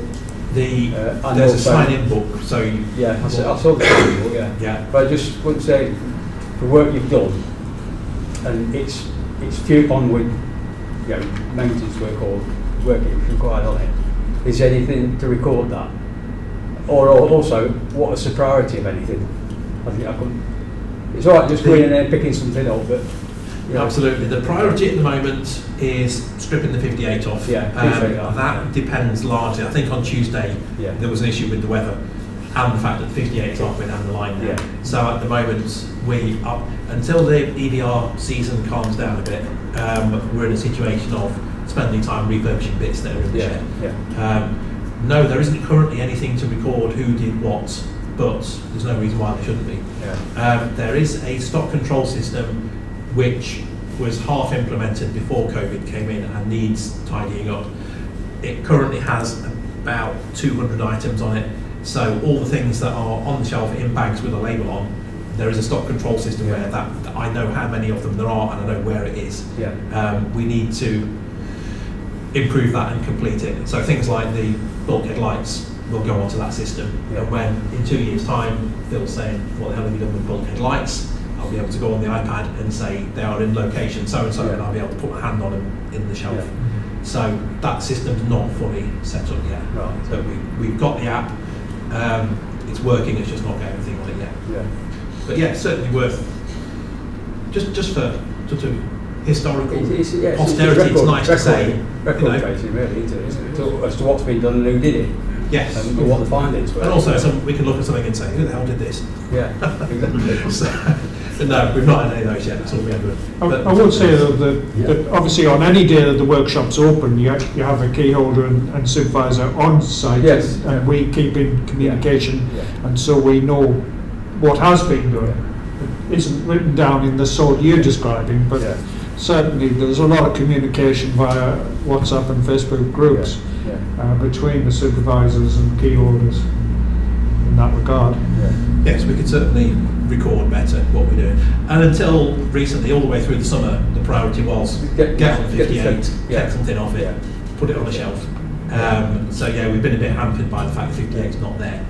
Speaker 2: There's a
Speaker 9: also-
Speaker 2: sign-in book, so you,
Speaker 9: Yeah, I saw the logbook, yeah.
Speaker 2: yeah.
Speaker 9: But I just want to say, the work you've done, and it's few onward, you know, maintenance work or work you've required on it. Is there anything to record that? Or also, what is the priority of anything? I think I couldn't. It's all right just going in there and picking something up, but you know,
Speaker 2: Absolutely. The priority at the moment is stripping the 58 off.
Speaker 9: Yeah, appreciate that.
Speaker 2: That depends largely. I think on Tuesday
Speaker 9: Yeah.
Speaker 2: there was an issue with the weather and the fact that the 58 is off down the line now.
Speaker 9: Yeah.
Speaker 2: So at the moment, we are, until the EVR season calms down a bit, we're in a situation of spending time refurbishing bits that are in the
Speaker 9: Yeah,
Speaker 2: shed.
Speaker 9: yeah.
Speaker 2: No, there isn't currently anything to record who did what, but there's no reason why there shouldn't be.
Speaker 9: Yeah.
Speaker 2: There is a stock control system which was half implemented before COVID came in and needs tidying up. It currently has about 200 items on it, so all the things that are on the shelf in bags with a label on, there is a stock control system where that I know how many of them there are and I know where it is.
Speaker 9: Yeah.
Speaker 2: We need to improve that and complete it. So things like the bulkhead lights will go onto that system.
Speaker 9: Yeah.
Speaker 2: And when in 2 years' time Phil's saying, what the hell have you done with bulkhead lights? I'll be able to go on the iPad and say they are in location so and so,
Speaker 9: Yeah.
Speaker 2: and I'll be able to put my hand on them in the shelf.
Speaker 9: Yeah.
Speaker 2: So that system's not fully set up yet.
Speaker 9: Right.
Speaker 2: So we've got the app. It's working. It's just not got everything on it yet.
Speaker 9: Yeah.
Speaker 2: But yeah, certainly worth just for sort of historical posterity. It's nice to say.
Speaker 9: Record tracing, really, isn't it? As to what's been done and who did it.
Speaker 2: Yes.
Speaker 9: And what the findings were.
Speaker 2: And also, we can look at something and say, who the hell did this?
Speaker 9: Yeah, exactly.
Speaker 2: So no, we've not had any of those yet. That's all we're doing.
Speaker 3: I would say though that obviously on any day that the workshop's open, you have a key holder and supervisor on site,
Speaker 9: Yes.
Speaker 3: and we keep in communication,
Speaker 9: Yeah.
Speaker 3: and so we know what has been done. It isn't written down in the sort you're describing, but
Speaker 9: Yeah.
Speaker 3: certainly there's a lot of communication via WhatsApp and Facebook groups
Speaker 9: Yeah.
Speaker 3: between the supervisors and key holders in that regard.
Speaker 9: Yeah.
Speaker 2: Yes, we could certainly record better what we're doing. And until recently, all the way through the summer, the priority was get on the 58,
Speaker 9: Yeah.
Speaker 2: take something off it,
Speaker 9: Yeah.
Speaker 2: put it on the shelf. So yeah, we've been a bit hampered by the fact that 58 is not there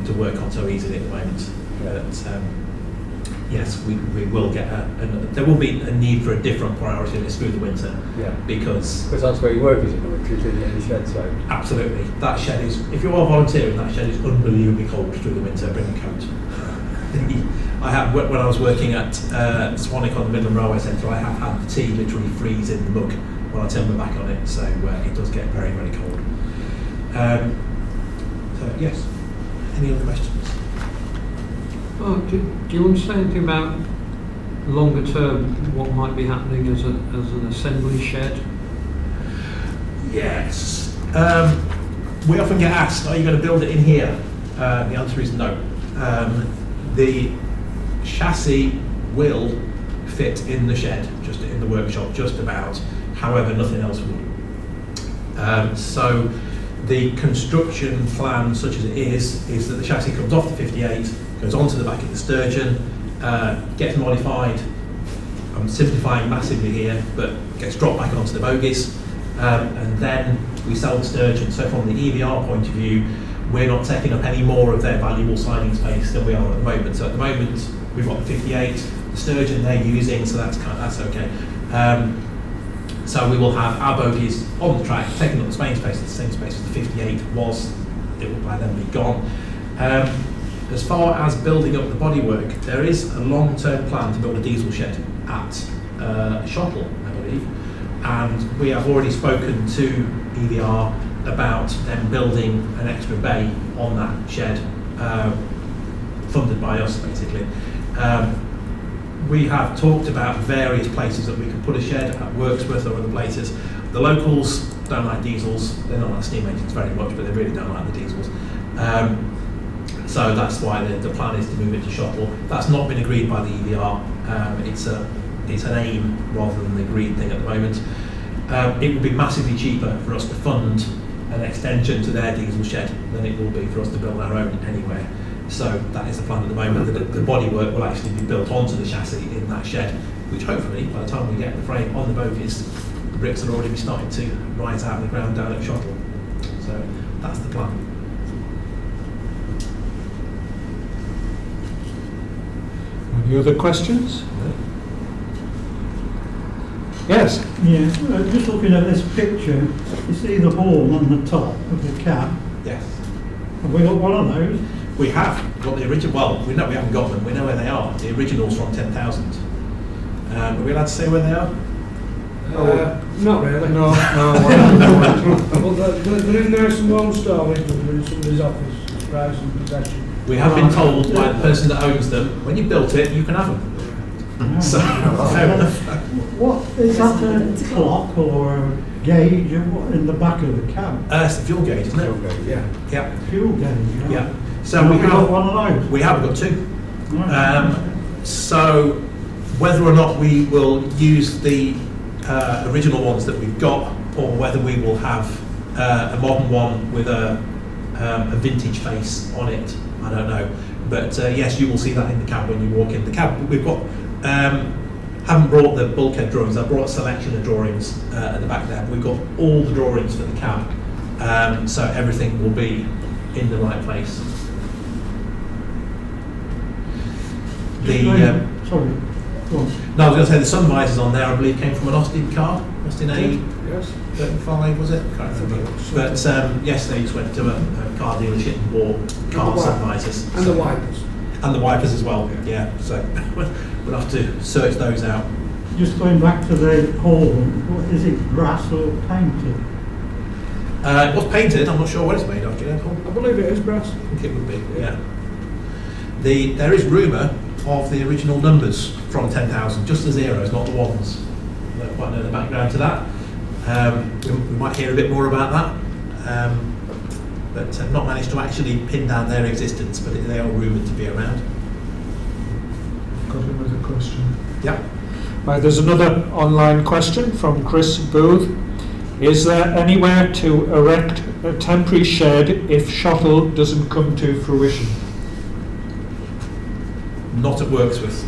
Speaker 2: to work on so easily at the moment. But yes, we will get there will be a need for a different priority list through the winter.
Speaker 9: Yeah.
Speaker 2: Because
Speaker 9: that's where your work is in the winter, is in the shed, so.
Speaker 2: absolutely, that shed is, if you are volunteering, that shed is unbelievably cold through the winter, bring a coat. When I was working at Swanwick on the Midland Railway Centre, I have had the tea literally freeze in the mug when I turn my back on it, so it does get very, very cold. So yes, any other questions?
Speaker 1: Oh, do you want to say anything about longer term, what might be happening as an assembly shed?
Speaker 2: Yes. We often get asked, are you going to build it in here? The answer is no. The chassis will fit in the shed, just in the workshop, just about. However, nothing else would. So the construction plan, such as it is that the chassis comes off the 58, goes onto the back of the sturgeon, gets modified. I'm simplifying massively here, but gets dropped back onto the bogies, and then we sell the sturgeon. So from the EVR point of view, we're not taking up any more of their valuable siding space than we are at the moment. So at the moment, we've got the 58, the sturgeon they're using, so that's okay. So we will have our bogies on the track, taking up the same space as the 58 was. It will by then be gone. As far as building up the bodywork, there is a long-term plan to build a diesel shed at Shottle, I believe, and we have already spoken to EVR about them building an extra bay on that shed, funded by us basically. We have talked about various places that we could put a shed at Worksworth or other places. The locals don't like diesels, they're not like steam engines very much, but they really don't like the diesels. So that's why the plan is to move it to Shottle. That's not been agreed by the EVR. It's an aim rather than the agreed thing at the moment. It would be massively cheaper for us to fund an extension to their diesel shed than it will be for us to build our own anywhere. So that is the plan at the moment, that the bodywork will actually be built onto the chassis in that shed, which hopefully, by the time we get the frame on the bogies, the bricks will already be starting to rise out of the ground down at Shottle. So that's the plan.
Speaker 3: Any other questions? Yes.
Speaker 10: Yeah, just looking at this picture, you see the hole on the top of the cab.
Speaker 2: Yes.
Speaker 10: Have we got one of those?
Speaker 2: We have got the original, well, we know we haven't got them, we know where they are. The originals from 10,000. Are we allowed to say where they are?
Speaker 6: Not really.
Speaker 3: No.
Speaker 6: Well, they're in there in one storage, they're in somebody's office, prize and possession.
Speaker 2: We have been told by the person that owns them, when you built it, you can have them. So, fair enough.
Speaker 10: What, is that a clock or a gauge or what in the back of the cab?
Speaker 2: It's the fuel gauge, isn't it?
Speaker 6: Yeah.
Speaker 2: Yeah.
Speaker 10: Fuel gauge, yeah.
Speaker 2: Yeah. So
Speaker 10: Have
Speaker 2: we
Speaker 10: we got
Speaker 2: have
Speaker 10: one of those?
Speaker 2: We have got two.
Speaker 10: Right.
Speaker 2: So whether or not we will use the original ones that we've got, or whether we will have a modern one with a vintage face on it, I don't know. But yes, you will see that in the cab when you walk in the cab. We've got haven't brought the bulkhead drawings. I brought a selection of drawings at the back there. We've got all the drawings for the cab, so everything will be in the right place.
Speaker 10: Sorry. Go on.
Speaker 2: No, I was going to say the sun visors on there, I believe, came from an Austin car. Austin
Speaker 6: Yes.
Speaker 2: A35, was it? Can't remember. But yes, they just went to a car dealership and bought car sun visors.
Speaker 6: And the wipers.
Speaker 2: And the wipers as well, yeah. So we'll have to search those out.
Speaker 10: Just going back to the hole, what, is it brass or painted?
Speaker 2: It was painted, I'm not sure what it's made of, do you know, Paul?
Speaker 6: I believe it is brass.
Speaker 2: I think it would be, yeah. There is rumour of the original numbers from 10,000, just the zeros, not the ones. I don't quite know the background to that. We might hear a bit more about that, but I've not managed to actually pin down their existence, but they are rumoured to be around.
Speaker 3: Got another question.
Speaker 2: Yeah.
Speaker 3: Right, there's another online question from Chris Booth. Is there anywhere to erect a temporary shed if Shottle doesn't come to fruition?
Speaker 2: Not at Worksworth.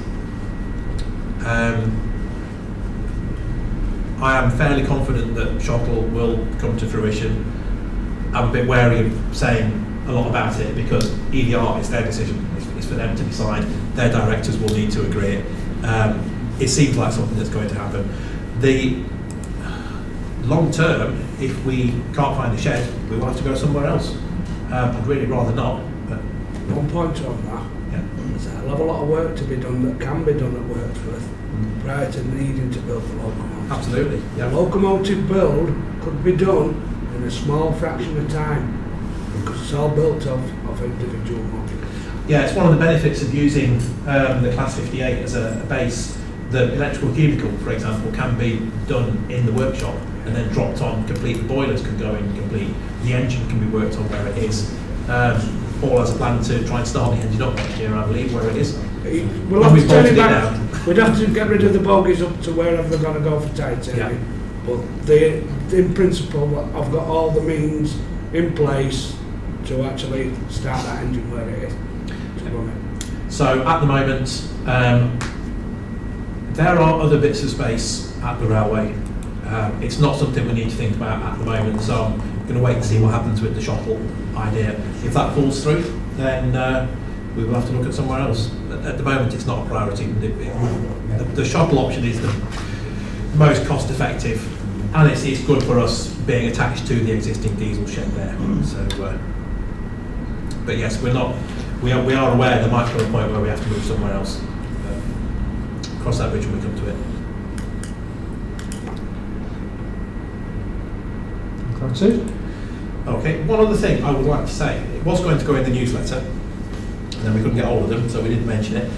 Speaker 2: I am fairly confident that Shottle will come to fruition. I'm a bit wary of saying a lot about it because EDR is their decision. It's for them to decide. Their directors will need to agree it. It seems like something that's going to happen. The long term, if we can't find a shed, we will have to go somewhere else. I'd really rather not. But
Speaker 6: One point on that.
Speaker 2: yeah.
Speaker 6: There's a hell of a lot of work to be done that can be done at Wordsworth prior to needing to build the locomotive.
Speaker 2: Absolutely.
Speaker 6: The
Speaker 2: Yeah.
Speaker 6: locomotive build could be done in a small fraction of time because it's all built of individual modules.
Speaker 2: Yeah, it's one of the benefits of using the Class 58 as a base. The electrical cubicle, for example, can be done in the workshop and then dropped on complete. The boilers can go in complete. The engine can be worked on where it is. Paul has a plan to try and start the engine up next year, I believe, where it is.
Speaker 6: We'll
Speaker 2: When
Speaker 6: have
Speaker 2: we've
Speaker 6: to turn
Speaker 2: bolted
Speaker 6: it
Speaker 2: it
Speaker 6: back.
Speaker 2: down.
Speaker 6: We'd have to get rid of the bogies up to wherever they're going to go for titanium.
Speaker 2: Yeah.
Speaker 6: But in principle, I've got all the means in place to actually start that engine where it is. To run it.
Speaker 2: So at the moment, there are other bits of space at the railway. It's not something we need to think about at the moment, so I'm going to wait and see what happens with the Shottle idea. If that falls through, then we will have to look at somewhere else. At the moment, it's not a priority. The Shottle option is the most cost effective, and it's good for us being attached to the existing diesel shed there. So, but yes, we are aware there might come a point where we have to move somewhere else. Cross that bridge when we come to it.
Speaker 3: That's it.
Speaker 2: Okay, one other thing I would like to say. It was going to go in the newsletter, and then we couldn't get hold of them, so we didn't mention it.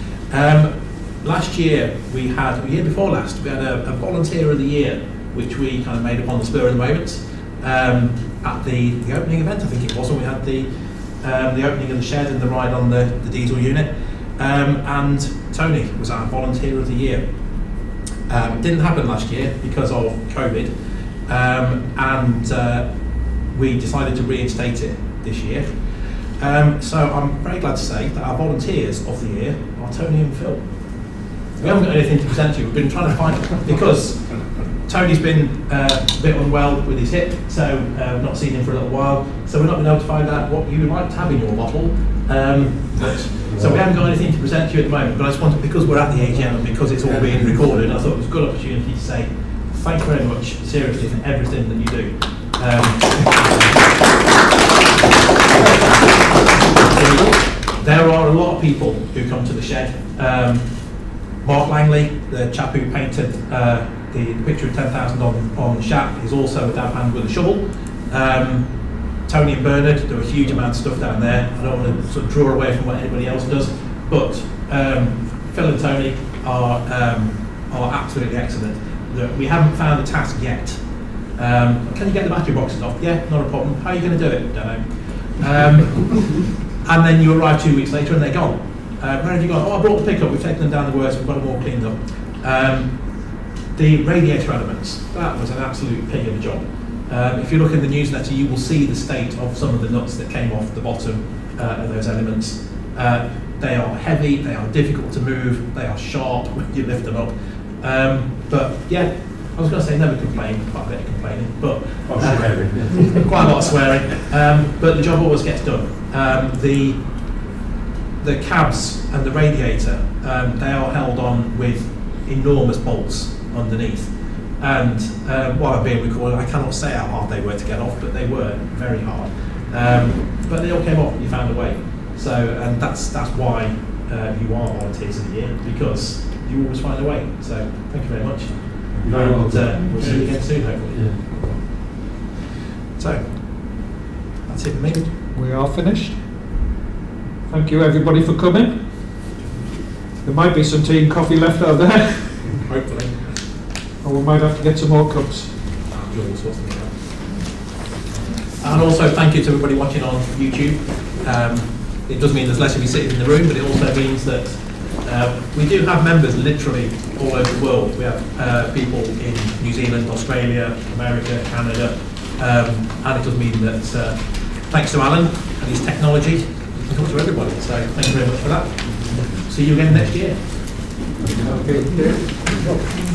Speaker 2: Last year, the year before last, we had a Volunteer of the Year, which we kind of made up on the spur of the moment at the opening event, I think it was, when we had the opening of the shed and the ride on the diesel unit. And Tony was our Volunteer of the Year. It didn't happen last year because of COVID, and we decided to reinstate it this year. So I'm very glad to say that our volunteers of the year are Tony and Phil. We haven't got anything to present to you. We've been trying to find, because Tony's been a bit unwell with his hip, so we've not seen him for a little while. So we've not been able to find out what you would like to have in your bottle. So we haven't got anything to present to you at the moment, but I just wanted, because we're at the AGM and because it's all being recorded, I thought it was a good opportunity to say thank you very much, seriously, for everything that you do. There are a lot of people who come to the shed. Mark Langley, the chap who painted the picture of 10,000 on the shack, is also a dab hand with a shovel. Tony and Bernard do a huge amount of stuff down there. I don't want to sort of draw away from what anybody else does, but Phil and Tony are absolutely excellent. We haven't found the task yet. Can you get the battery boxes off? Yeah, not a problem. How are you going to do it? Don't know. And then you arrive 2 weeks later and they're gone. Where have you gone? Oh, I brought the pickup. We've taken them down the works. We've got them all cleaned up. The radiator elements, that was an absolute pig of a job. If you look in the newsletter, you will see the state of some of the nuts that came off the bottom of those elements. They are heavy, they are difficult to move, they are sharp when you lift them up. But yeah, I was going to say never complain, quite a bit of complaining, but quite a lot of swearing. But the job always gets done. The cabs and the radiator, they are held on with enormous bolts underneath. And while I'm being recorded, I cannot say how hard they were to get off, but they were very hard. But they all came off and you found a way. So, and that's why you are volunteers of the year, because you always find a way. So thank you very much.
Speaker 10: Very well
Speaker 2: And we'll see you again soon, hopefully.
Speaker 10: Yeah.
Speaker 2: So, that's it for me.
Speaker 3: We are finished. Thank you everybody for coming. There might be some tea and coffee left out there,
Speaker 2: Hopefully.
Speaker 3: or we might have to get some more cups.
Speaker 2: And also thank you to everybody watching on YouTube. It does mean there's less of you sitting in the room, but it also means that we do have members literally all over the world. We have people in New Zealand, Australia, America, Canada, and it does mean that thanks to Alan and his technology, we can talk to everybody. So thank you very much for that. See you again next year.
Speaker 3: Okay.